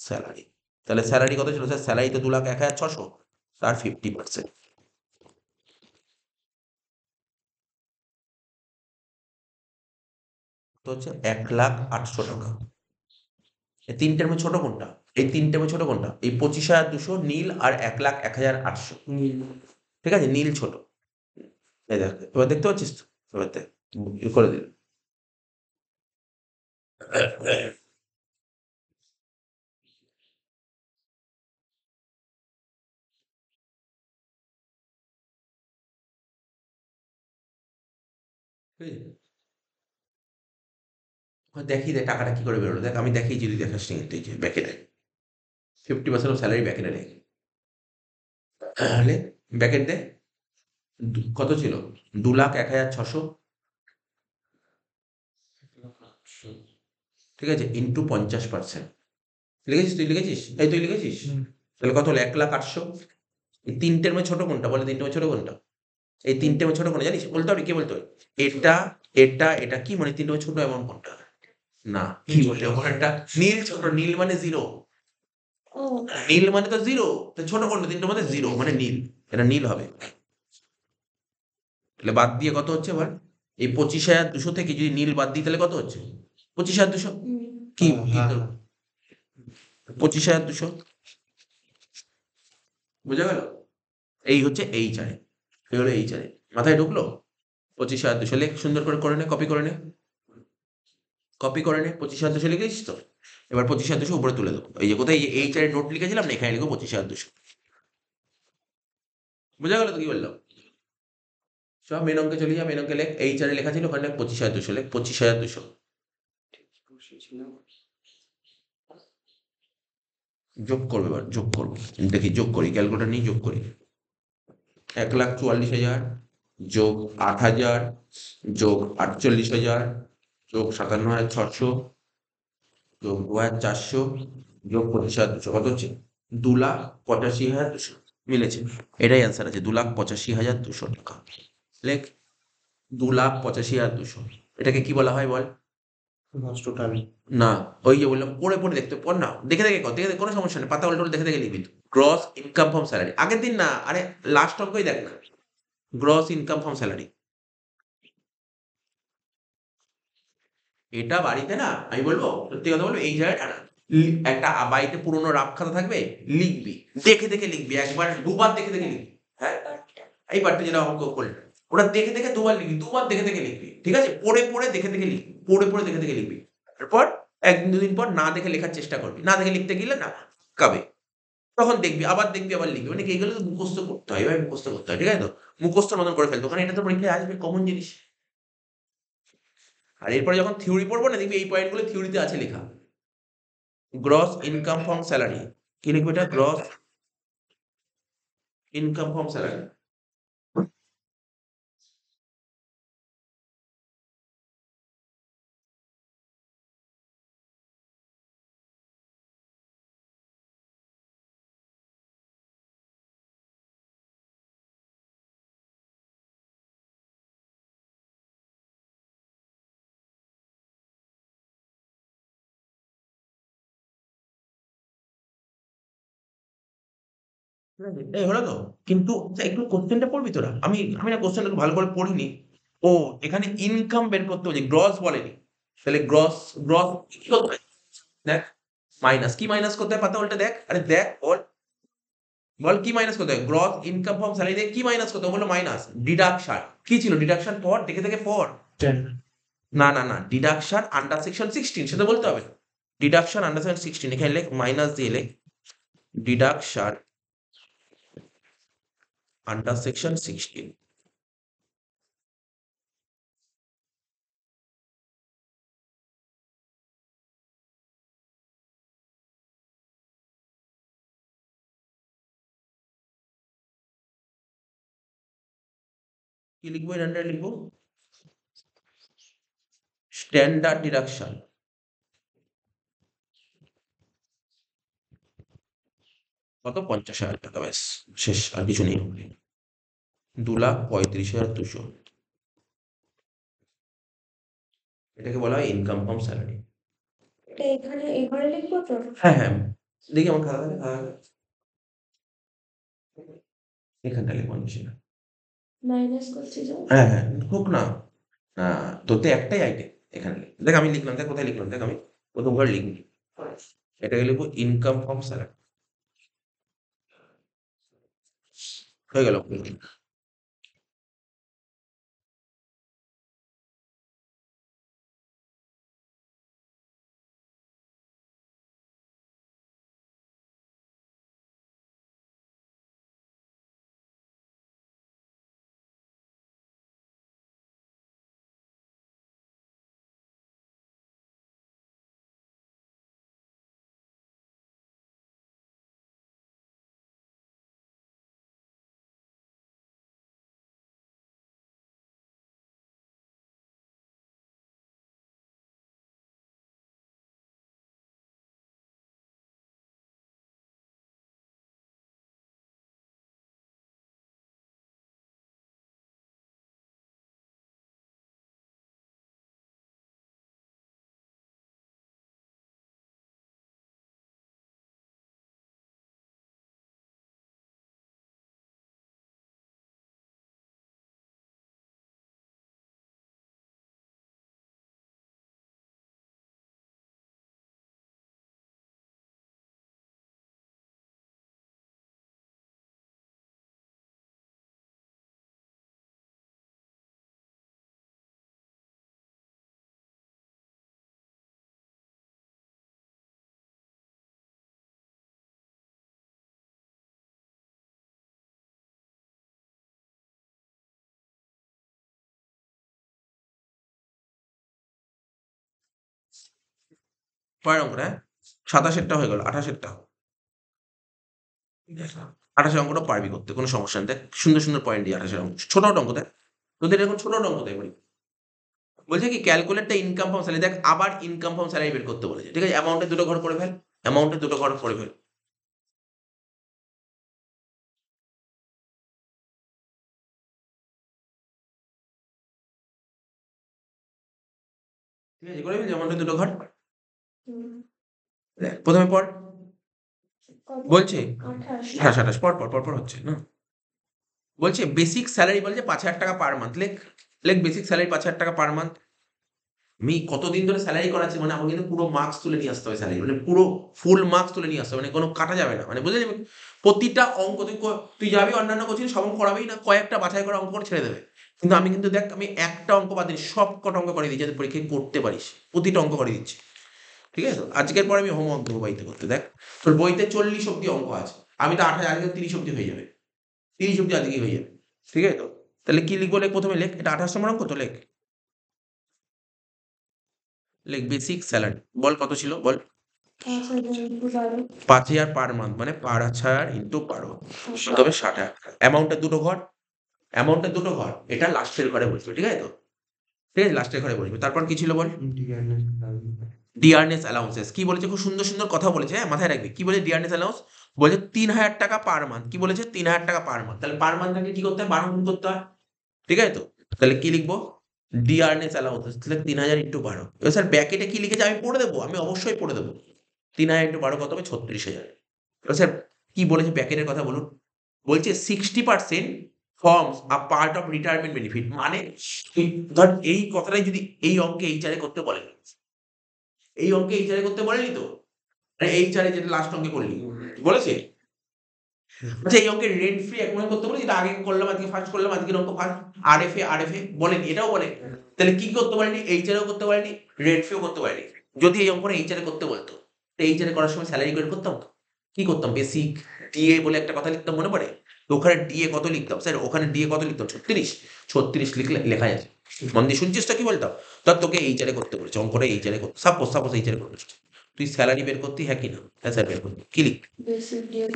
salary. তাহলে স্যালারি কত ছিল? স্যার স্যালারি তো 2,01,600, তার 50%। তো হচ্ছে 1,08,000 টাকা। এই তিনটের মধ্যে ছোট কোনটা? এই তিনটের মধ্যে ছোট কোনটা? এই 25,200 নীল আর 1,01,800। ঠিক আছে, নীল ছোট। এই দেখ, এবার দেখতে পাচ্ছিস তো? এবার দেখ, করে দিল। দেখি দেখ টাকাটা কি করে বেরোলো। দেখ আমি দেখি যদি দেখাস নি, এই যে ব্যাকেটে 50% অফ স্যালারি ব্যাকেটে রেখে। তাহলে ব্যাকেট দে। কত ছিল? 2,01,600, ঠিক আছে, ইন্টু 50%। লিখেছিস? তুই লিখেছিস? এই তুই লিখেছিস? তাহলে কত হলো? 1,08,000। এই তিনটের মধ্যে ছোট কোনটা বলে? তিনটের মধ্যে ছোট কোনটা? এই তিনটের মধ্যে ছোট কোনটা জানিস? বলতে হবে, কে বলতে হবে? এটা, এটা কি মানে তিনটের মধ্যে ছোট এমন কোনটা? না, কি বললি? ওপরেরটা নীল ছোট। নীল মানে জিরো। ও নীল মানে তো জিরো। তো ছোট কোনটা? তিনটের মধ্যে জিরো মানে নীল। এটা নীল হবে। তাহলে বাদ দিয়ে কত হচ্ছে এবার? এই 25,200 থেকে যদি নীল বাদ দিই তাহলে কত হচ্ছে? 25,200। কি কি তোর? 25,200 বোঝা গেল? এই হচ্ছে এইচআরে। এই হলো এইচআরে। মাথায় ঢুকলো? 25,200 লেখ, সুন্দর করে করে নে, কপি করে নে। কপি করে নে। 25,200 লিখেছিস তো? এবার 25,200 উপরে তুলে দেবো। এই যে কোথায় এইচআর নোট লিখেছিলাম না, এখানে লিখবো 25,200। বোঝা গেল তো কি বললাম? সব মেন অঙ্কে চলে যা, মেন অঙ্কে লেখ। এইচআরে লেখা ছিল, ওখানে 25,200 লেখ। 25,200 যোগ করবে। এবার যোগ করবো, দেখি যোগ করি, ক্যালকুলেটর নিয়ে যোগ করি। 1,44,000 যোগ 8,000 যোগ 48,000 যোগ 57,600 যোগ 2,400 যোগ 25,200 কত হচ্ছে? 2,85,200 মিলেছে। এটাই অ্যান্সার আছে, 2,85,200 টাকা। লেখ 2,85,200। এটাকে কি বলা হয় বল? টোটাল। না, ওই যে বললাম পড়ে পড়ে দেখতে, পড় না, দেখে দেখে কর, দেখে দেখে কোনো সমস্যা নেই। পাতা উল্টো দেখে দেখে লিখবি। গ্রস ইনকাম ফ্রম স্যালারি আগের দিন না, আরে লাস্ট অঙ্কই দেখ না। Gross income from salary. এটা বাড়িতে না, আমি বলবো সত্যি কথা বলবো, এই জায়গাটা না, একটা বাড়িতে পুরোনো রাফ খাতা থাকবে, লিখবি, দেখে দেখে লিখবি, একবার দুবার দেখে দেখে লিখবি। হ্যাঁ, এই পার্টটা যেটা অঙ্ক করলে, ওটা দেখে দেখে দুবার লিখবি, দুবার দেখে দেখে লিখবি, ঠিক আছে? পড়ে পড়ে দেখে দেখে লিখবি, পড়ে পড়ে দেখে দেখে লিখবি। তারপর একদিন দুদিন পর না দেখে লেখার চেষ্টা করবি, না দেখে লিখতে গেলে না কাবে, তখন দেখবি, আবার দেখবি, আবার লিখবি। মানে কি, এগুলো তো মুখস্থ করতে হয়, এভাবে মুখস্থ করতে হয়, ঠিক আছে তো? মুখস্থ মতন করে ফেলতো, কারণ এটা তো পরীক্ষায় আসবে, কমন জিনিস। আর এরপরে যখন থিওরি পড়বো না, দেখবি এই পয়েন্টগুলো থিওরিতে আছে লেখা। Gross income from salary. কি লিখবো এটা? Gross income from salary. এই হলো তো। কিন্তু একটু কোশ্চেনটা পড়বি তোরা? আমি না কোশ্চেনটা ভালো করে পড়িনি। ও, এখানে ইনকাম বের করতে বলছে, গ্রস বলেনি। তাহলে গ্রস গ্রস কি করতে হয়? দেখ, মাইনাস কি মাইনাস করতে হয় পাতা উল্টে দেখ। আরে দেখ, বল বল কি মাইনাস করতে হয়? গ্রস ইনকাম ফ্রম স্যালারি থেকে কি মাইনাস করতে হয়? বললো মাইনাস ডিডাকশন। কি ছিল ডিডাকশন? পর দেখে দেখে পর। 10 না না না, ডিডাকশন আন্ডার সেকশন 16 সেটা বলতে হবে। ডিডাকশন আন্ডার সেকশন 16 এখানে লেখ, মাইনাস দিয়ে লেখ ডিডাকশন আন্ডার সেকশন 16। কি লিখবো? এর আন্ডারে লিখবো স্ট্যান্ডার্ড ডিডাকশন। কত? 50,000 টাকা, ব্যাস শেষ, আর কিছু নেই। 2,35,200। এটাকে বলা হয় ইনকাম ফ্রম স্যালারি। এটা এখানে এবারে লিখবো তো? হ্যাঁ হ্যাঁ, দেখি আমার খাতা থাকে, এখানটা লিখবো সেটা। মাইনাস করছি তো? হ্যাঁ হ্যাঁ, হোক না। তোতে একটাই আইটেম এখানে লিখ। দেখ আমি লিখলাম, দেখ কোথায় লিখলাম, দেখ আমি প্রথম ঘরে লিখবি, এটাকে লিখবো ইনকাম ফ্রম স্যালারি। হয়ে গেল। কয় অঙ্কটা? 27টা হয়ে গেল, 28টা। 28 অঙ্কটা পারবি করতে, কোনো সমস্যা নেই। দেখ সুন্দর সুন্দর পয়েন্ট দিয়ে 28 অঙ্ক, ছোট অঙ্ক দেখ, তোদের এখন ছোট অঙ্ক দেখ ভাই। বলছে কি calculate the income from salary. দেখ আবার ইনকাম ফ্রম স্যালারি বের করতে বলেছে, ঠিক আছে? অ্যামাউন্টে দুটো ঘর করে ফেল, অ্যামাউন্টে দুটো ঘর করে ফেল। ঠিক আছে, করে ফেল অ্যামাউন্টে দুটো ঘর। হুম। দেখ প্রথমে পড়, কত? বলছে 28। 28 পর পর পর পর হচ্ছে না। বলছে বেসিক স্যালারি বলছে 5,000 টাকা পার মান্থ। লেখ, লেখ বেসিক স্যালারি 5,000 টাকা পার মান্থ। আমি কতদিন ধরে স্যালারি করাচ্ছি, মানে আমাকে কিন্তু পুরো মার্কস তুলে নিয়ে আসতে হবে স্যালারি, মানে পুরো ফুল মার্কস তুলে নিয়ে আসতে হবে, মানে কোনো কাটা যাবে না, মানে বুঝলি? প্রতিটা অঙ্ক তুই যাবি অন্যান্য কোচিং, সব অঙ্ক করাবেই না, কয়েকটা বাছাই করা অঙ্ক করে ছেড়ে দেবে। কিন্তু আমি কিন্তু দেখ, আমি একটা অঙ্ক বাদ দিই, সব কটা অঙ্ক করে দিই যাতে পরীক্ষায় করতে পারিস, প্রতিটা অঙ্ক করে দিচ্ছি। ঠিক আছে তো? আজকের পরে আমি হোমওয়ার্ক দেবো বাড়িতে করতে। দেখ তোর বইতে 40 অব্দি অঙ্ক আছে, আমি তো 28, আজকে 30 অব্দি হয়ে যাবে, 30 অব্দি আজকে হয়ে যাবে। ঠিক আছে তো? তাহলে কি লিখবো? লেখ প্রথমে, লেখ এটা 28 নম্বর অঙ্ক তো, লেখ লেখ বেসিক স্যালারি। বল কত ছিল বল। 5,000 × 12 5,000 পার মান্থ মানে 5,000 ইন্টু 12 তবে 60,000 অ্যামাউন্টের দুটো ঘর এটা লাস্টের ঘরে বসবে, ঠিক আছে তো? ঠিক আছে, লাস্টের ঘরে বসবে। তারপর কি ছিল বল? ডিয়ারনেস অ্যালাউন্সেস কি বলেছে? খুব সুন্দর সুন্দর কথা বলেছে, হ্যাঁ মাথায় রাখবি। কি বলে ডিয়ারনেস অ্যালাউন্স? বলেছে 3,000 টাকা পার মান্থ। কি বলেছে? 3,000 টাকা পার মান্থ। তাহলে পার মান্থ থাকলে কি করতে হয়? 12 গুণ করতে হয়, ঠিক আছে তো? তাহলে কি লিখবো? ডিয়ারনেস অ্যালাউন্সেস তাহলে 3,000 ইন্টু 12। এবার স্যার ব্যাকেটে কি লিখেছে আমি পড়ে দেবো, আমি অবশ্যই পড়ে দেবো। 3,000 ইন্টু 12 কত হবে? 36,000। এবার স্যার কি বলেছে ব্যাকেটের কথা বলুন? বলছে 60% ফর্মস আর পার্ট অফ রিটায়ারমেন্ট বেনিফিট। মানে ধর এই কথাটাই যদি এই অঙ্কে এইচআরে করতে বলেন, এই অঙ্কে এইচআরে করতে বলেনি তো? মানে এইচআরে যেটা লাস্ট অঙ্কে করলি বলেছে? আচ্ছা এই অঙ্কে রেন্ট ফ্রি অ্যাকাউন্ট করতে বলেছে, এটা আগে করলাম আজকে ফার্স্ট করলাম, আজকের অঙ্ক ফার্স্ট। আরএফএ বলেনি, এটাও বলে। তাহলে কি করতে পারেনি? এইচআরেও করতে পারেনি, রেন্ট ফ্রিও করতে পারেনি। যদি এই অঙ্কটা এইচআরে করতে বলতো, তো এইচআরে করার সময় স্যালারি বের করতাম তো? কি করতাম? বেসিক ডিএ বলে একটা কথা লিখতাম, মনে পড়ে? তো ওখানে ডিএ কত লিখতাম স্যার? ওখানে ডিএ কত লিখতাম? 36 লিখলে লেখা যাচ্ছে। মন দিয়ে শুনছিস তো কি বলতাম? ধর তোকে এইচআরে করতে বলেছে, অঙ্কটা এইচআরে করতে, সাপোজ এইচআরে করতে বলেছে। তুই স্যালারি বের করতি, হ্যাঁ কি না? হ্যাঁ স্যার বের করতি। কি লিখতি?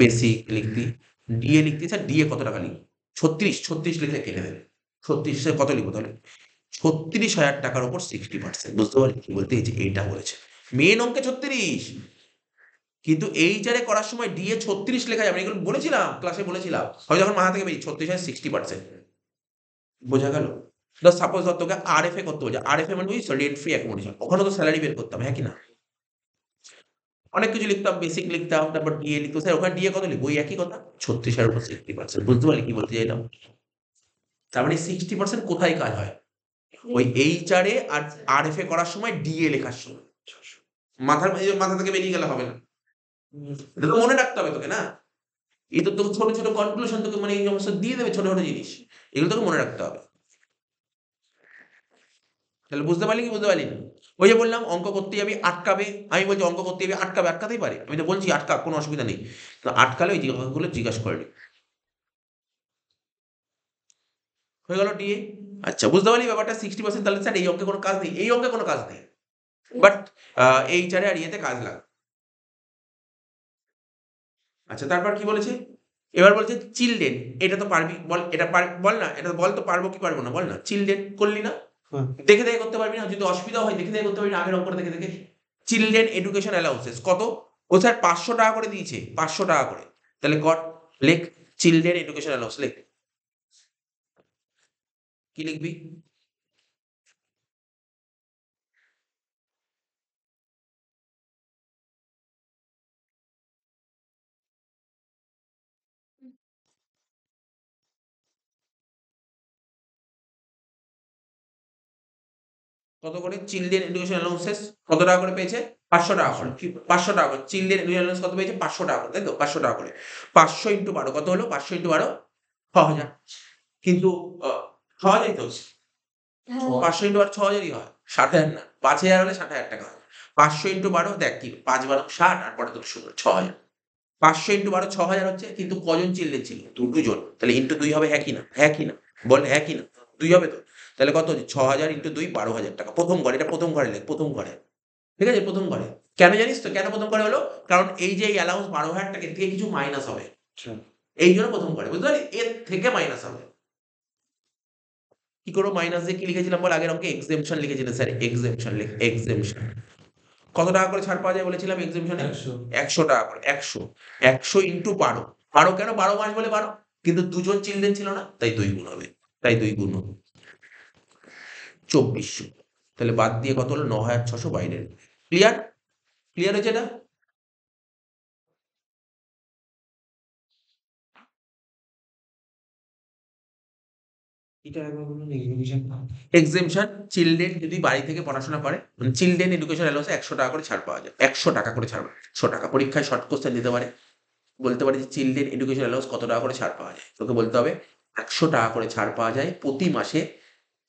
বেসিক লিখতি, ডিএ লিখতি। স্যার ডিএ কত টাকা লিখবি? 36 লিখলে কেটে দেবে। 36 এ কত লিখবো তাহলে? 36,000 টাকার উপর 60%। বুঝতে পারলি কি বলতে চাইছি? এইটা বলেছে। মেন অঙ্কে 36, কিন্তু এইচআরে করার সময় ডিএ 36 লেখা যাবে না। এগুলো বলেছিলাম, ক্লাসে বলেছিলাম। হয়তো এখন মাথা থেকে বেরিয়ে 36 আর 60%। বোঝা গেল? সাপোজ ধর তোকে আরএফএ করতে বলছে। আরএফএ মানে বুঝিস? Rent free accommodation. ওখানে তো স্যালারি বের করতাম, হ্যাঁ কি না? অনেক কিছু লিখতাম, বেসিক লিখতাম, তারপর ডিএ লিখতাম। স্যার ওখানে ডিএ কত লিখবো? ওই একই কথা, 36 এর উপর 60%। বুঝতে পারলি কি বলতে চাইলাম? তার মানে 60% কোথায় কাজ হয়? ওই এইচআরে আর আরএফএ করার সময় ডিএ লেখার সময়। মাথা থেকে বেরিয়ে গেলে হবে না। এটা তো মনে রাখতে হবে তোকে না? এই তো তোকে ছোট কনক্লুশন তোকে মানে এই সমস্ত দিয়ে দেবে, ছোট জিনিস। এগুলো তোকে মনে রাখতে হবে। তাহলে বুঝতে পারলি কি বুঝতে পারলি না? ওই যে বললাম অঙ্ক করতে যাবি আটকাবে, আমি বলছি অঙ্ক করতে যাবি আটকাবে, আটকাতেই পারে। আমি তো বলছি আটকা, কোনো অসুবিধা নেই। তো আটকালে ওই অঙ্কগুলো জিজ্ঞাসা করে নি। হয়ে গেল ডিএ। আচ্ছা বুঝতে পারলি ব্যাপারটা? 60%। তাহলে স্যার এই অঙ্কে কোনো কাজ নেই, এই অঙ্কে কোনো কাজ নেই, বাট এইচআরে আর ইয়েতে কাজ লাগে। আচ্ছা তারপর কি বলেছে? এবার বলছে চিলড্রেন। এটা তো পারবি, বল এটা বল না, এটা বল তো পারবো কি পারবো না, বল না। চিলড্রেন করলি না? দেখে করতে পারবি না? যদি অসুবিধা হয় দেখে করতে পারবি না, আগের অঙ্কটা দেখে। চিলড্রেন এডুকেশন অ্যালাউন্সেস কত? ও স্যার 500 টাকা করে দিয়েছে, 500 টাকা করে। তাহলে কর, লেখ চিলড্রেন এডুকেশন অ্যালাউন্স, লেখ। কি লিখবি? কত করে চিলড্রেন এডুকেশন অ্যালাউন্সেস? কত টাকা করে পেয়েছে? 500 টাকা করে। 500 টাকা করে চিলড্রেন এডুকেশন অ্যালাউন্স কত পেয়েছে? 500 টাকা করে, তাই তো? 500 টাকা করে। 500 ইন্টু 12 কত হলো? 500 ইন্টু 12 6,000। কিন্তু 6,000ই তো। 500 ইন্টু 12 6,000ই হয়, 60,000 না। 5,000 হলে 60,000 টাকা হয়। 500 ইন্টু 12 দেখ কি 5 12 60 আর পরে তো 6,000। 500 ইন্টু 12 6,000 হচ্ছে, কিন্তু কজন চিলড্রেন ছিল? 2 জন। তাহলে ইন্টু 2 হবে, হ্যাঁ কি না? হ্যাঁ কি না? বল হ্যাঁ কি না? 2 হবে তো। তাহলে কত হচ্ছে? 6,000 ইন্টু 2 12,000 টাকা। প্রথম ঘরে, এটা প্রথম ঘরে লেখ, প্রথম ঘরে। ঠিক আছে? প্রথম ঘরে। কেন জানিস তো? কেন প্রথম ঘরে হলো? কারণ এই যে এই অ্যালাউন্স 12,000 টাকা থেকে কিছু মাইনাস হবে। এই জন্য প্রথম ঘরে, বুঝতে পারলি? এর থেকে মাইনাস হবে। কি করবো মাইনাস দিয়ে? কি লিখেছিলাম বল? আগের অঙ্কে এক্সেমশন লিখেছিলেন স্যার। এক্সেমশন লিখ, এক্সেমশন। কত টাকা করে ছাড় পাওয়া যায় বলেছিলাম এক্সেমশনে? 100 টাকা করে। 100 ইন্টু 12। 12 কেন? 12 মাস বলে 12। কিন্তু 2 জন চিলড্রেন ছিল না, তাই 2 গুণ হবে। তাই 2 গুণ হবে 2400। তাহলে বাদ দিয়ে কত হলো? 9,600 বাইরের। ক্লিয়ার? ক্লিয়ার হয়েছে এটা? এক্সেমশন চিলড্রেন যদি বাড়ি থেকে পড়াশোনা করে, মানে চিলড্রেন এডুকেশন অ্যালাউন্সে 100 টাকা করে ছাড় পাওয়া যায়। 100 টাকা করে ছাড়, 100 টাকা। পরীক্ষায় শর্ট কোশ্চেন দিতে পারে, বলতে পারে যে চিলড্রেন এডুকেশন অ্যালাউন্স কত টাকা করে ছাড় পাওয়া যায়। তোকে বলতে হবে 100 টাকা করে ছাড় পাওয়া যায় প্রতি মাসে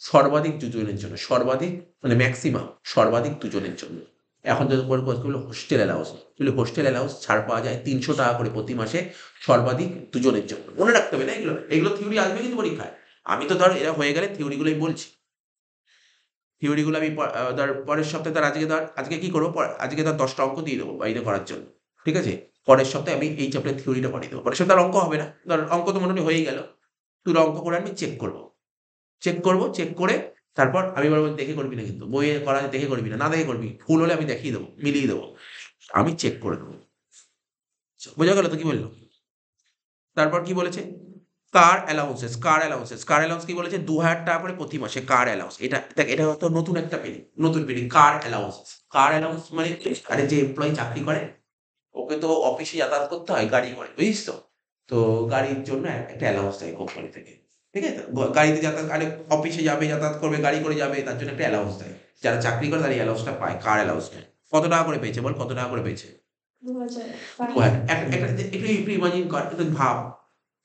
সর্বাধিক 2 জনের জন্য। সর্বাধিক মানে ম্যাক্সিমাম, সর্বাধিক 2 জনের জন্য। এখন যদি হোস্টেল অ্যালাউন্স, হোস্টেল অ্যালাউন্স ছাড় পাওয়া যায় 300 টাকা করে প্রতি মাসে সর্বাধিক 2 জনের জন্য। মনে রাখতে হবে না এগুলো, এগুলো থিওরি আসবে কিন্তু পরীক্ষায়। আমি তো ধর এরা হয়ে গেলে থিওরিগুলোই বলছি। থিওরিগুলো আমি ধর পরের সপ্তাহে আজকে কি করবো, আজকে 10টা অঙ্ক দিয়ে দেবো বাড়িতে করার জন্য, ঠিক আছে? পরের সপ্তাহে আমি এই চ্যাপ্টার থিওরিটা করিয়ে দেবো। পরের সপ্তাহে আর অঙ্ক হবে না, ধর অঙ্ক তো মোটামুটি হয়েই গেল, তুই অঙ্ক করে আমি চেক করে তারপর আমি বলবো দেখে করবি না, কিন্তু বইয়ে করা আছে দেখে করবি না দেখে করবি, ভুল হলে আমি দেখিয়ে দেবো, মিলিয়ে দেবো, আমি চেক করে দেবো। বোঝা গেল তো কি বললো? তারপর কি বলেছে, কার অ্যালাউন্স কি বলেছে, 2000 টাকা করে প্রতি মাসে কার অ্যালাউন্স। এটা দেখ, এটা হয়তো নতুন পেরি কার অ্যালাউন্স মানে আরে যে এমপ্লয়ি চাকরি করে ওকে তো অফিসে যাতায়াত করতে হয় গাড়ি করে, বুঝিস তো? তো গাড়ির জন্য একটা অ্যালাউন্স দেয় কোম্পানি থেকে, ঠিক আছে? গাড়িতে যাতায়াত, আরে অফিসে যাবে, যাতায়াত করবে, গাড়ি করে যাবে, তার জন্য একটা অ্যালাউন্স দেয়। যারা চাকরি করে তারা এই অ্যালাউন্সটা পায়, কার অ্যালাউন্সটা। কত টাকা করে পেয়েছে বল, কত টাকা করে পেয়েছে? 2000 একটু ইমাজিন কর, একটু ভাব,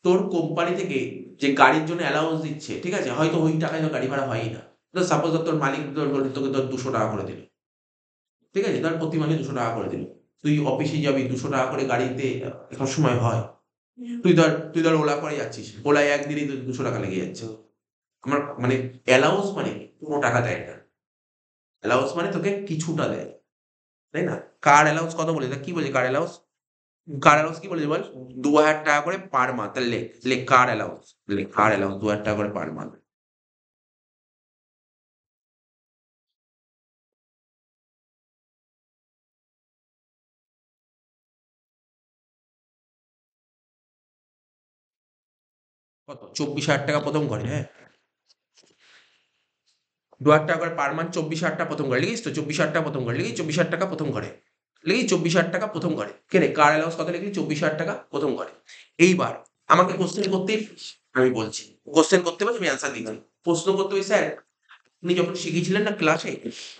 তোর কোম্পানি থেকে যে গাড়ির জন্য অ্যালাউন্স দিচ্ছে, ঠিক আছে, হয়তো ওই টাকায় তো গাড়ি ভাড়া হয়ই না। সাপোজ তোর মালিক তোকে 200 টাকা করে দিল, ঠিক আছে, ধর প্রতি মাসে 200 টাকা করে দিল, তুই অফিসে যাবি, 200 টাকা করে গাড়িতে সবসময় হয়। তুই ধর ওলা করে যাচ্ছিস, ওলায় একদিনই 200 টাকা লেগে যাচ্ছে। আমার মানে অ্যালাউন্স মানে কোনো টাকা দেয় না, অ্যালাউন্স মানে তোকে কিছুটা দেয়, তাই না? কার অ্যালাউন্স কত বলে, কি বলছে কার অ্যালাউন্স কি বলেছে বল, 2000 টাকা করে পার মান্থ। তাহলে লে কার অ্যালাউন্স, 2000 টাকা করে পার মান্থ। কত, 24,000 টাকা প্রথম ঘরে, হ্যাঁ, 2000 টাকা করে পার মান্থ, 24,000 টাকা প্রথম ঘরে, লিখিস তো 24,000 টাকা প্রথম ঘরে, লিখি 24,000 টাকা প্রথম ঘরে, লিখি 24,000 টাকা প্রথম ঘরে। কে রে, কার অ্যালাউন্স কত লিখলি, 24,000 টাকা প্রথম ঘরে। এইবার আমাকে কোশ্চেন করতেই পারিস, আমি বলছি কোশ্চেন করতে পারছি, আমি অ্যান্সার দিচ্ছি। প্রশ্ন করতে হবে, স্যার আপনি যখন শিখিয়েছিলেন না ক্লাসে,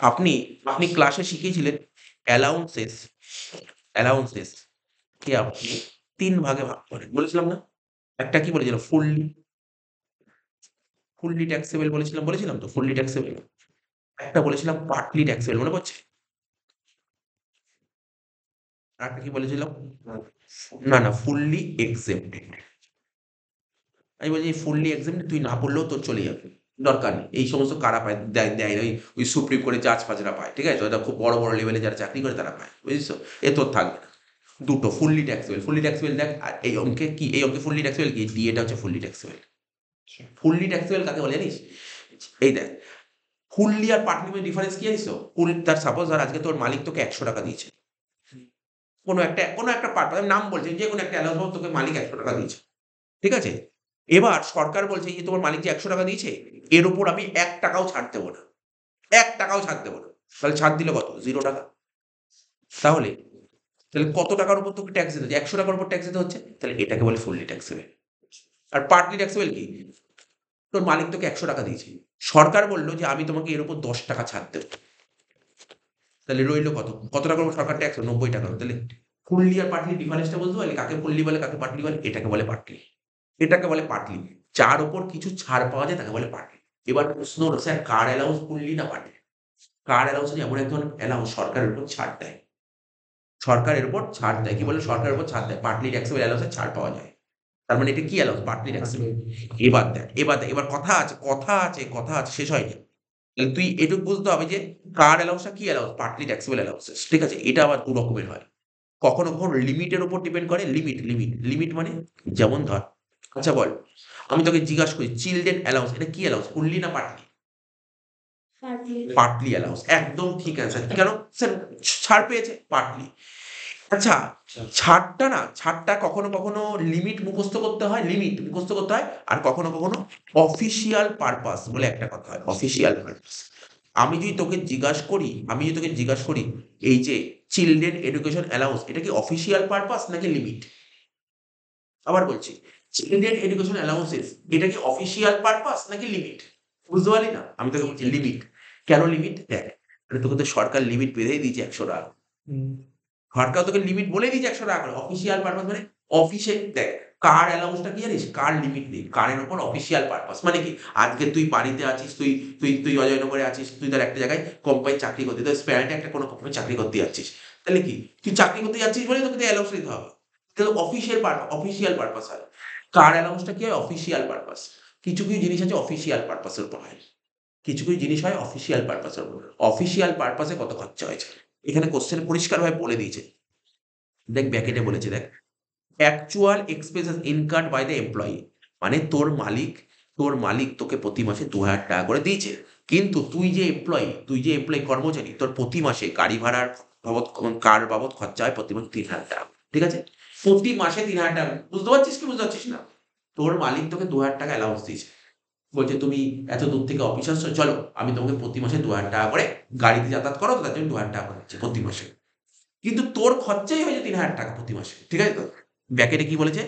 আপনি আপনি ক্লাসে শিখিয়েছিলেন অ্যালাউন্সেস অ্যালাউন্সেস কে আপনি 3 ভাগে ভাগ করেন, বলেছিলাম না? একটা কি বলেছিলাম, ফুললি ট্যাক্সেবল বলেছিলাম তো, ফুললি ট্যাক্সেবল। একটা বলেছিলাম পার্টলি ট্যাক্সেবল, মনে পড়ছে? আর একটা কি বলেছিলাম, না ফুললি এক্সেপ্টেড। আমি বলছি ফুললি এক্সেপ্টেড তুই না পড়লেও তোর চলে যাবে, দরকার নেই। এই সমস্ত কারা পায়, দেয় ওই সুপ্রিম কোর্টে জাজ ফাজরা পায়, ঠিক আছে, ওটা খুব বড় বড় লেভেলে যারা চাকরি করে তারা পায়, বুঝেছ? এ তোর থাকবে না। দুটো ফুললি ট্যাক্সেবল দেখ, আর এই অঙ্কে কি, এই অঙ্কে ফুললি ট্যাক্সেবল কি, ডিএটা হচ্ছে ফুললি ট্যাক্সেবল। ফুললি ট্যাক্সেবল কাকে বলে জানিস? এই দেখ, ফুললি আর পার্টলি মধ্যে ডিফারেন্স কি জানিস তো? তার সাপোজ ধর আজকে তোর মালিক তোকে 100 টাকা দিয়েছে, কোনো একটা পার্ট নাম বলছে, যে কোনো একটা অ্যালাউন্স তোকে মালিক 100 টাকা দিয়েছে, ঠিক আছে? এবার সরকার বলছে যে তোমার মালিক যে 100 টাকা দিয়েছে, এর উপর আমি 1 টাকাও ছাড় দেবো না, 1 টাকাও ছাড় দেবো না। তাহলে ছাড় দিলে কত, 0 টাকা। তাহলে তাহলে কত টাকার উপর তোকে ট্যাক্স দিতে হচ্ছে, 100 টাকার উপর ট্যাক্স দিতে হচ্ছে, তাহলে এটাকে বলে ফুললি ট্যাক্সেবল। আর পার্টলি ট্যাক্সেবল কি, তোর মালিক তোকে 100 টাকা দিয়েছে, সরকার বলল যে আমি তোমাকে এর উপর 10 টাকা ছাড় দেবো, তাহলে রইল কত টাকার উপর সরকার ট্যাক্স, 90 টাকা। তাহলে ফুললি আর পার্টলি ডিফারেন্সটা বলতে পারলি, কাকে ফুললি বলে কাকে পার্টলি বলে? এটাকে বলে পার্টলি। যার উপর কিছু ছাড় পাওয়া যায় তাকে বলে পার্টলি। এবার প্রশ্ন হলো, স্যার কার অ্যালাউন্স ফুললি না পার্টলি? কার অ্যালাউন্স হচ্ছে এমন এক ধরনের অ্যালাউন্স সরকারের উপর ছাড় দেয়, কি বলে, সরকারের উপর ছাড় দেয়। পার্টলি ট্যাক্সেবল অ্যালাউন্সে ছাড় পাওয়া যায়, তার মানে এটা কি অ্যালাউন্স, পার্টলি ট্যাক্সেবল। এবার কথা আছে, শেষ হয়নি। তাহলে তুই এটুকু বুঝতে হবে যে কার অ্যালাউন্সটা কি অ্যালাউন্স, পার্টলি ট্যাক্সেবল অ্যালাউন্সেস, ঠিক আছে? এটা আবার 2 রকমের হয়। কখনো লিমিটের উপর ডিপেন্ড করে, লিমিট মানে, যেমন ধর, আচ্ছা বল, আমি তোকে জিজ্ঞাসা করি চিলড্রেন অ্যালাউন্স এটা কি অ্যালাউন্স, ফুললি না পার্টলি? পার্টলি অ্যালাউন্স, একদম ঠিক অ্যান্সার। কেন? স্যার ছাড় পেয়েছে, পার্টলি। আচ্ছা, ছাড়টা কখনো লিমিট মুখস্থ করতে হয়, আর কখনো অফিসিয়াল পারপাস বলে একটা কথা হয়, অফিসিয়াল পারপাস। আমি যদি তোকে জিজ্ঞাসা করি এই যে চিলড্রেন এডুকেশন অ্যালাউন্স এটা কি অফিসিয়াল পারপাস নাকি লিমিট? আবার বলছি, চিলড্রেন এডুকেশন অ্যালাউন্সেস এটা কি অফিসিয়াল পারপাস নাকি লিমিট? বুঝতে পারলি না? আমি তোকে বলছি লিমিট। কেন লিমিট? দেখ, তোকে তো সরকার লিমিট বেঁধেই দিয়েছে 100 টাকা। সরকার তোকে লিমিট বলে দিয়েছে 100 টাকা করে। অফিসিয়াল পারপাস মানে অফিসে দেখ, কার অ্যালাউন্সটা কি জানিস? কার লিমিট নেই, কারের উপর অফিসিয়াল পারপাস মানে কি, আজকে তুই বাড়িতে আছিস, তুই অজয়নগরে আছিস, তুই ধর একটা জায়গায় কোম্পানি চাকরি করতে, তোর স্প্যারেন্টে একটা কোনো কোম্পানি চাকরি করতে যাচ্ছিস, তাহলে কি তুই চাকরি করতে যাচ্ছিস বলে তোকে অ্যালাউন্স দিতে হবে, তাহলে অফিসিয়াল পারপাস হয়। কার অ্যালাউন্সটা কি হয়? Official purpose. কিছু জিনিস আছে অফিসিয়াল পারপাসের উপর হয়। কিছু কিছু জিনিস হয় অফিসিয়াল পারপাসের উপর। অফিসিয়াল পারপাসে কত খরচা হয়েছে এখানে কোশ্চেন পরিষ্কারভাবে বলে দিয়েছে। দেখ ব্যাকেটে বলেছে, দেখ actual expenses incurred by the employee, মানে তোর মালিক তোকে প্রতি মাসে 2,000 টাকা করে দিয়েছে, কিন্তু তুই যে এমপ্লয়ি কর্মচারী, তোর প্রতি মাসে গাড়ি ভাড়ার বাবদ কার বাবদ খরচা হয় প্রতি মাসে 3,000 টাকা। ঠিক আছে, প্রতি মাসে 3,000 টাকা। বুঝতে পারছিস কি বুঝতে পারছিস না? তোর মালিক তোকে 2,000 টাকা অ্যালাউন্স দিয়েছে, বলছে তুমি এত দূর থেকে অফিস আসছো, চলো আমি তোমাকে প্রতি মাসে 2,000 টাকা করে গাড়িতে যাতায়াত করো, তো তার জন্য 2,000 টাকা করে দিচ্ছি প্রতি মাসে, কিন্তু তোর খরচাই হয়েছে 3,000 টাকা প্রতি মাসে। ঠিক আছে তো? ব্যাকেটে কি বলেছে?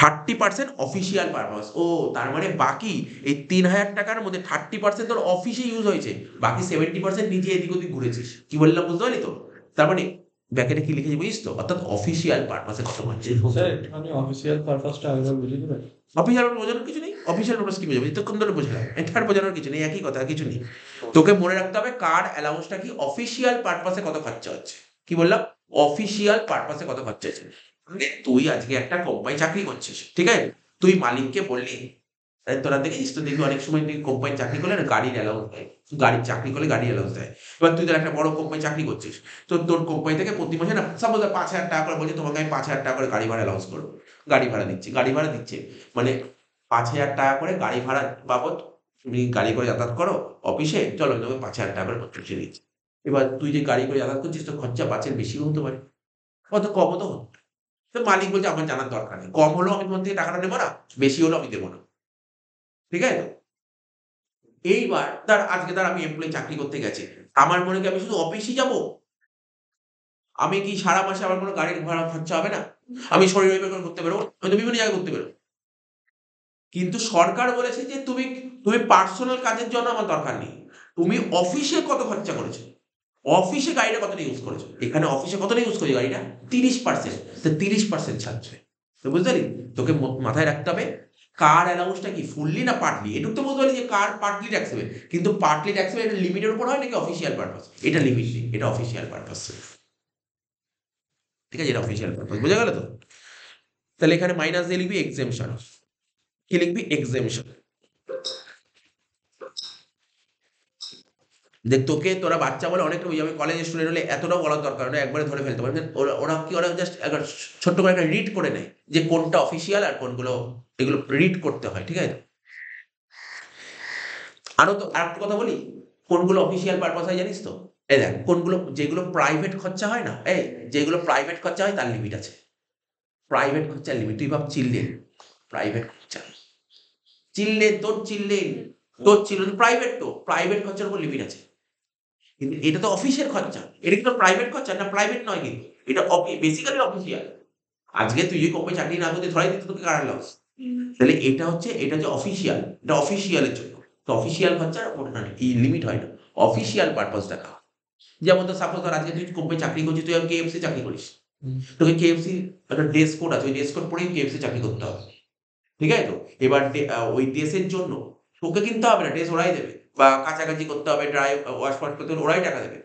30% অফিসিয়াল পারপাস। ও তার মানে বাকি এই 3,000 টাকার মধ্যে 30% তোর অফিসে ইউজ হয়েছে, বাকি 70% নিজে এদিক ওদিক ঘুরেছিস। কি বললাম বুঝতে পারলি তো? তার মানে ব্যাকেটে কি লিখেছি বুঝিস তো? অর্থাৎ অফিসিয়াল পারপাসে কত খরচা। স্যার একটুখানি অফিসিয়াল পারপাসটা আগে বুঝিয়ে দেবেন। অফিসিয়াল বোঝানোর কিছু নেই। অফিসিয়াল পারপাস কি বোঝাবো? এতক্ষণ ধরে বোঝালাম, এটার বোঝানোর কিছু নেই, একই কথা, কিছু নেই। তোকে মনে রাখতে হবে কার অ্যালাউন্সটা কি, অফিসিয়াল পারপাসে কত খরচা হচ্ছে। কি বললাম? অফিসিয়াল পারপাসে কত খরচা হচ্ছে। মানে তুই আজকে একটা কোম্পানি চাকরি করছিস, ঠিক আছে, তুই মালিককে বললি, তোরা দেখেছিস তো, দেখবি অনেক সময় তুই কোম্পানি চাকরি করলে না গাড়ির অ্যালাউন্স দেয়, গাড়ির চাকরি করলে গাড়ি অ্যালাউন্স দেয়। এবার তুই তো একটা বড় কোম্পানি চাকরি করছিস, তো তোর কোম্পানি থেকে প্রতি মাসে না সাপোজ 5,000 টাকা করে বলছে, তোমাকে আমি 5,000 টাকা করে গাড়ি ভাড়া অ্যালাউন্স করবো। গাড়ি ভাড়া দিচ্ছে, মানে 5,000 টাকা করে গাড়ি ভাড়া বাবদ তুমি গাড়ি করে যাতায়াত করো অফিসে, চলো আমি তোমাকে 5,000 টাকা করে পৌঁছে দিচ্ছি। এবার তুই যে গাড়ি করে যাতায়াত করছিস, তো খরচা 5-এর বেশিও হতে পারে, অত কমও তো হতে পারে। তো মালিক বলছে আমার জানার দরকার নেই, কম হলেও আমি তোমার থেকে টাকাটা নেবো না, বেশি হলেও আমি দেবো না। ঠিক আছে তো? এইবার আজকে আমি এমপ্লয়ি চাকরি করতে গেছি, আমার মনে কি আমি শুধু অফিসই যাব? আমি কি সারা মাসে আমার কোনো গাড়ির ভাড়া খরচা হবে না? আমি শনি রবিবার করে ঘুরতে বেরোবো, আমি তো বিভিন্ন জায়গায় ঘুরতে বেরোবো। কিন্তু সরকার বলেছে যে তুমি পার্সোনাল কাজের জন্য আমার দরকার নেই, তুমি অফিসে কত খরচা করেছো, অফিসে গাড়িটা কতটা ইউজ করেছো, এখানে অফিসে কতটা ইউজ করেছো গাড়িটা 30%, তো 30% ছাড়ছে। তো বুঝতে পারলি? তোকে মাথায় রাখতে হবে কার অ্যালাউন্সটা কি ফুললি না পার্টলি। এটুকু তো বলতে পারি যে কার পার্টলি ট্যাক্সেবল, কিন্তু পার্টলি ট্যাক্সেবল এটা লিমিটের উপর হয় নাকি অফিসিয়াল পারপাস, এটা লিমিট নেই, এটা অফিসিয়াল পারপাস। ঠিক আছে, এটা অফিসিয়াল পারপাস, বোঝা গেল তো? তাহলে এখানে মাইনাস দিয়ে লিখবি এক্সেমশন। কি লিখবি? এক্সেমশন। দেখ তোকে তোরা বাচ্চা বলে অনেকটা বুঝি, আমি কলেজ স্টুডেন্ট হলে এতটাও বলার দরকার নেই, একবারে ধরে ফেলতে পারে। ওরা কি, ওরা জাস্ট একবার ছোট্ট করে একটা রিড করে নেয় যে কোনটা অফিসিয়াল আর কোনগুলো, এগুলো রিড করতে হয়। ঠিক আছে? আরো তো আরেকটা কথা বলি, কোনগুলো অফিসিয়াল পারপাস হয় জানিস তো? এই দেখ কোনগুলো, যেগুলো প্রাইভেট খরচা হয় না, যেগুলো প্রাইভেট খরচা হয় তার লিমিট আছে। প্রাইভেট খরচার লিমিট, তুই ভাব চিলড্রেন, প্রাইভেট খরচা, চিলড্রেন প্রাইভেট, তো প্রাইভেট খরচার উপর লিমিট আছে। কিন্তু এটা তো অফিসের খরচা, এটা কিন্তু প্রাইভেট খরচা না, প্রাইভেট নয়, কিন্তু এটা বেসিক্যালি অফিসিয়াল। আজকে তুই যদি কোম্পানি চাকরি না করতে ধরাই দিত, তোকে কারার লস। তাহলে এটা হচ্ছে অফিসিয়াল, এটা অফিসিয়ালের জন্য। তো অফিসিয়াল খরচার এই লিমিট হয় না, অফিসিয়াল পারপাস দেখা হয়। যেমন তো সাপোজ ধর আজকে তুই কোম্পানি চাকরি করছিস, তুই KFC চাকরি করিস, তোকে KFC একটা ড্রেস কোড আছে, ওই ড্রেস কোড পরেই KFC চাকরি করতে হবে। ঠিক আছে তো? এবার ওই ড্রেসের জন্য তোকে কিনতে হবে না, ড্রেস ওরাই দেবে, বা কাছাকাছি করতে হবে, ড্রাই ওয়াশ করতে হবে, ওরাই টাকা দেবে।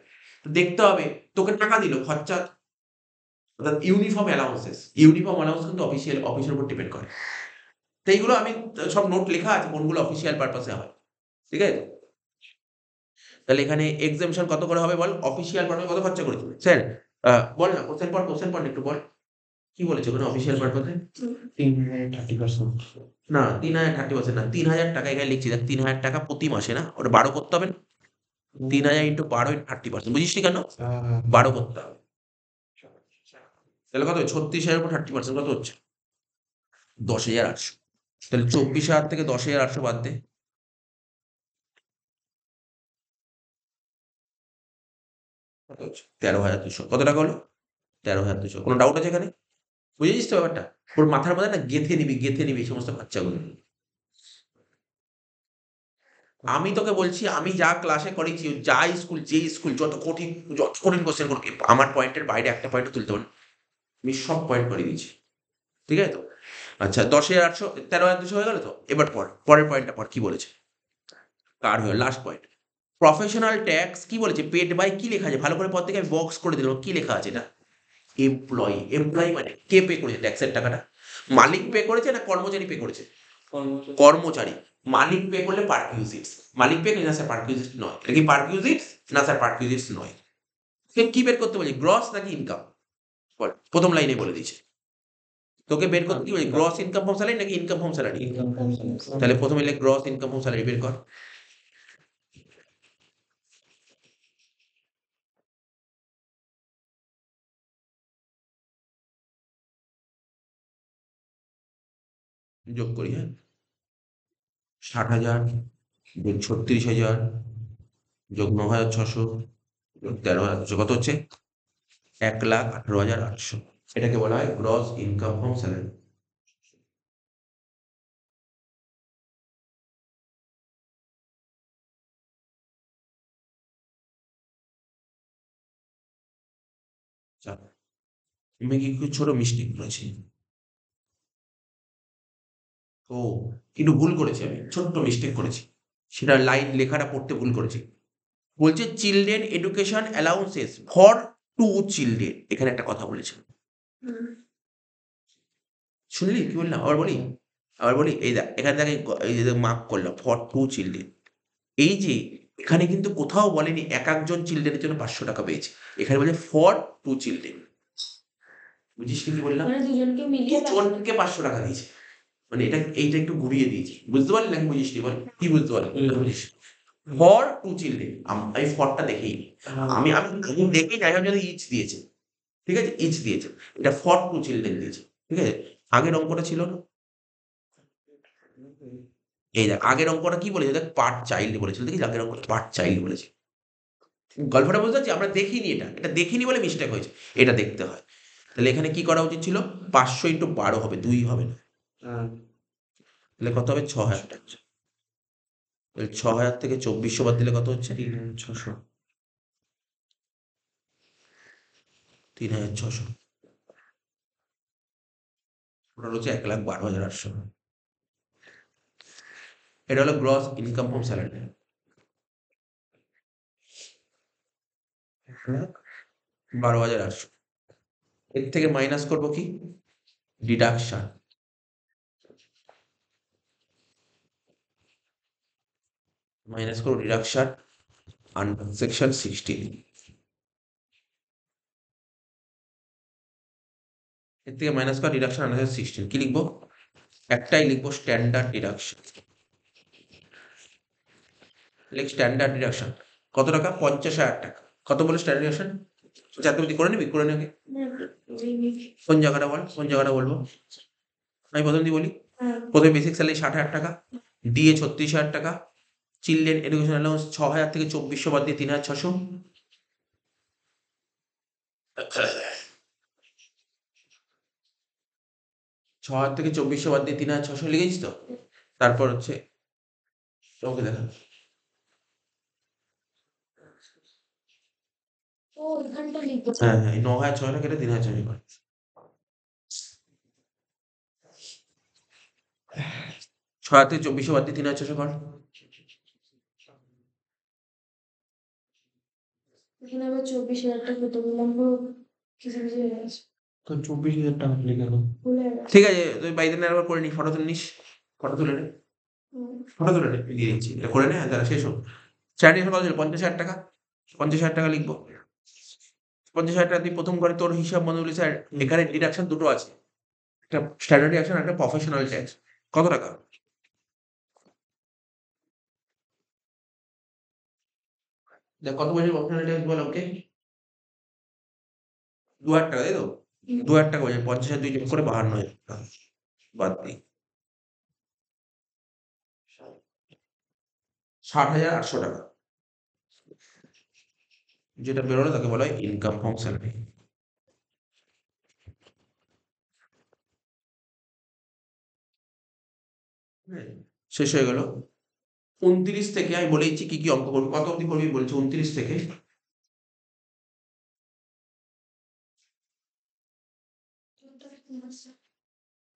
তো দেখতে হবে তোকে টাকা দিল খরচা, অর্থাৎ ইউনিফর্ম অ্যালাউন্স কিন্তু অফিসের উপর ডিপেন্ড করে। তো এইগুলো আমি সব নোট লেখা আছে কোনগুলো অফিসিয়াল পারপাসে হয়। ঠিক আছে? তাহলে এখানে এক্সামশন কত করে হবে বল? অফিসিয়াল পারপাসে কত খরচা করেছিল স্যার? বল না, কোশ্চেন পড় একটু বল, কি বলেছে ওখানে অফিসিয়াল পারপাসে? 30% না 3,000 30% না, 3,000 টাকা এখানে লিখছি, দেখ 3,000 টাকা প্রতি মাসে না, ওটা 12 করতে হবে না? 3,000 ইন্টু 12 30%, বুঝিস নি কেন? 12 করতে হবে। তাহলে কত? 36,000 উপর 30% কত হচ্ছে? 10,800। তাহলে 24,000 থেকে 10,800 বাদ দে, কত হচ্ছে? 13,200। কত টাকা হলো? 13,200। কোনো ডাউট আছে এখানে? বুঝেছিস তো ব্যাপারটা? ওর মাথার মধ্যে না গেঁথে নিবি এই সমস্ত খরচাগুলো। আমি তোকে বলছি, আমি যা ক্লাসে করেছি, যে স্কুল যত কঠিন কোশ্চেন করুক, আমার পয়েন্টের বাইরে একটা পয়েন্টও তুলতে পারবে না। আমি সব পয়েন্ট করে দিয়েছি। ঠিক আছে তো? আচ্ছা 10,800, 13,200 হয়ে গেল তো? এবার পরের পয়েন্টটা পড়, কি বলেছে? কার হয়ে লাস্ট পয়েন্ট, প্রফেশনাল ট্যাক্স কি বলেছে? পেড বাই, কি লেখা আছে ভালো করে পর থেকে আমি বক্স করে দিলাম, কি লেখা আছে এটা? এমপ্লয়ি মানে কে পে করেছে ট্যাক্সের টাকাটা? মালিক পে করেছে না কর্মচারী পে করেছে? কর্মচারী। মালিক পে করলে পারকিউজিটস, মালিক পে না স্যার পারকিউজিটস নয়, এটা কি পারকিউজিটস না স্যার পারকিউজিটস নয়। কি বের করতে বলি, গ্রস নাকি ইনকাম? বল, প্রথম লাইনে বলে দিয়েছে তোকে বের করতে কি বলি, গ্রস ইনকাম ফ্রম স্যালারি নাকি ইনকাম ফ্রম স্যালারি? তাহলে প্রথমে লিখ গ্রস ইনকাম ফ্রম স্যালারি বের কর। যোগ করি, হ্যাঁ, 60,000 যোগ 36,000 যোগ 9,600 যোগ 13,000 কত হচ্ছে? 1,18,800। এটাকে বলা হয় গ্রস ইনকাম ফ্রম স্যালারি। আমি কি একটু ছোট মিস্টেক করেছি? ও, একটু ভুল করেছি, আমি ছোট্ট মিস্টেক করেছি, সেটা লাইন লেখাটা পড়তে ভুল করেছি। বলছে children education allowances for 2 children, এখানে একটা কথা বলেছে, শুনলি কি বললাম? আবার বলি, এই দেখ এখানে দেখ, এই যে মার্ক করলাম ফর 2 চিলড্রেন, এই যে এখানে কিন্তু কোথাও বলেনি এক একজন চিলড্রেনের জন্য 500 টাকা পেয়েছে, এখানে বলে ফর 2 চিলড্রেন। বুঝিস কি বললাম? মানে দুজনকে মিলিয়ে দুজনকে 500 টাকা দিয়েছে, মানে এইটা একটু ঘুরিয়ে দিয়েছি, বুঝতে পারলি নাকি বুঝিস নি? বল কি বুঝতে পারলি? বুঝিস ফর 2 চিলড্রেন, আমি ফরটা দেখেই নি, আমি দেখেই না, যদি ইচ দিয়েছে, ঠিক আছে, ইচ দিয়েছে, এটা ফর 2 চিলড্রেন দিয়েছে, ঠিক আছে। আগের অঙ্কটা ছিল না, এই দেখ আগের অঙ্কটা কি বলেছে, দেখ পার্ট চাইল্ড বলেছিল, দেখিস আগের অঙ্কটা পার্ট চাইল্ড বলেছে। গল্পটা বুঝতে পারছি, আমরা দেখিনি, এটা দেখিনি বলে মিস্টেক হয়েছে, এটা দেখতে হয়। তাহলে এখানে কি করা উচিত ছিল, 500 × 12 হবে, 2 হবে না, তাহলে কত হবে, 6,000 টাকা। 6,000 থেকে 2,400 বাদ দিলে কত হচ্ছে, 3,600। 3,600, ওটা হচ্ছে 1,12,800। এটা হলো গ্রস ইনকাম ফ্রম স্যালারি, 12,800। এর থেকে মাইনাস করবো কি, ডিডাকশন, মাইনাস করবো ডিডাকশন আন্ডার সেকশন 16। এর থেকে মাইনাস করা ডিডাকশন আন্ডার 16 কি লিখবো, একটাই লিখবো স্ট্যান্ডার্ড ডিডাকশন। লিখ স্ট্যান্ডার্ড ডিডাকশন কত টাকা, 50,000 টাকা। কত বলে স্ট্যান্ডার্ড ডিডাকশন, চাকরি করে নিবি, করে নাকি কোন জায়গাটা বল, কোন জায়গাটা বলবো, আমি প্রথম দিয়ে বলি, প্রথমে বেসিক স্যালারি 60,000 টাকা, ডিএ 36,000 টাকা, চিলড্রেন এডুকেশন অ্যালাউন্স 6,000 থেকে 2,400 বাদ দিয়ে 3,600, 6,000 থেকে 2,400 বাদ দিয়ে 3,600 লিখেছিস তো। তারপর হচ্ছে ওকে দেখা, ও এখানটা লিখবো, হ্যাঁ হ্যাঁ, 9,600 কেটে 3,600 করে, 6,000 থেকে 2,400 বাদ দিয়ে 3,600 কর। এখানে আবার 24,000 টাকা তো বললাম, কিছু কিছু হয়ে গেছে, তো 24,000 টাকা পেলে কেন? ভুলে গেছে। ঠিক আছে, তুই বাড়িতে না একবার করে নি, ফটো তুলে নিস, ফটো তুলে নে, ফটো তুলে নে, দিয়ে দিচ্ছি, এটা করে নে, হ্যাঁ তাহলে শেষ হোক। স্যালারি কত ছিল, 50,000 টাকা, 50,000 টাকা লিখবো। 50,000 টাকা তুই প্রথম করে তোর হিসাব মনে হলি, স্যার এখানে ডিডাকশন দুটো আছে, একটা স্ট্যান্ডার্ড ডিডাকশন, একটা প্রফেশনাল ট্যাক্স, কত টাকা, দেখ কত বলছে প্রফেশনাল ট্যাক্স বল, ওকে 2,000 টাকা, তাই তো, 2,000 টাকা বলছে, 50,000 2 যোগ করে 52,000 টাকা বাদ দিই, 60,800 টাকা, যেটা বেরোলো তাকে বলা হয় ইনকাম ফ্রম স্যালারি। শেষ হয়ে গেল। 29 থেকে আমি বলে দিচ্ছি কি কি অঙ্ক করবি, কত অবধি করবি বলছে, 29 থেকে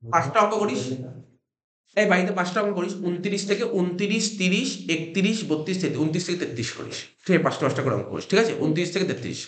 5টা অঙ্ক করিস, এই বাড়িতে 5টা অঙ্ক করিস, 29 থেকে 29, 30, 31, 32, 33, 29 থেকে 33 করিস, ঠিক আছে, 5টা করে অঙ্ক করিস, ঠিক আছে, 29 থেকে 33।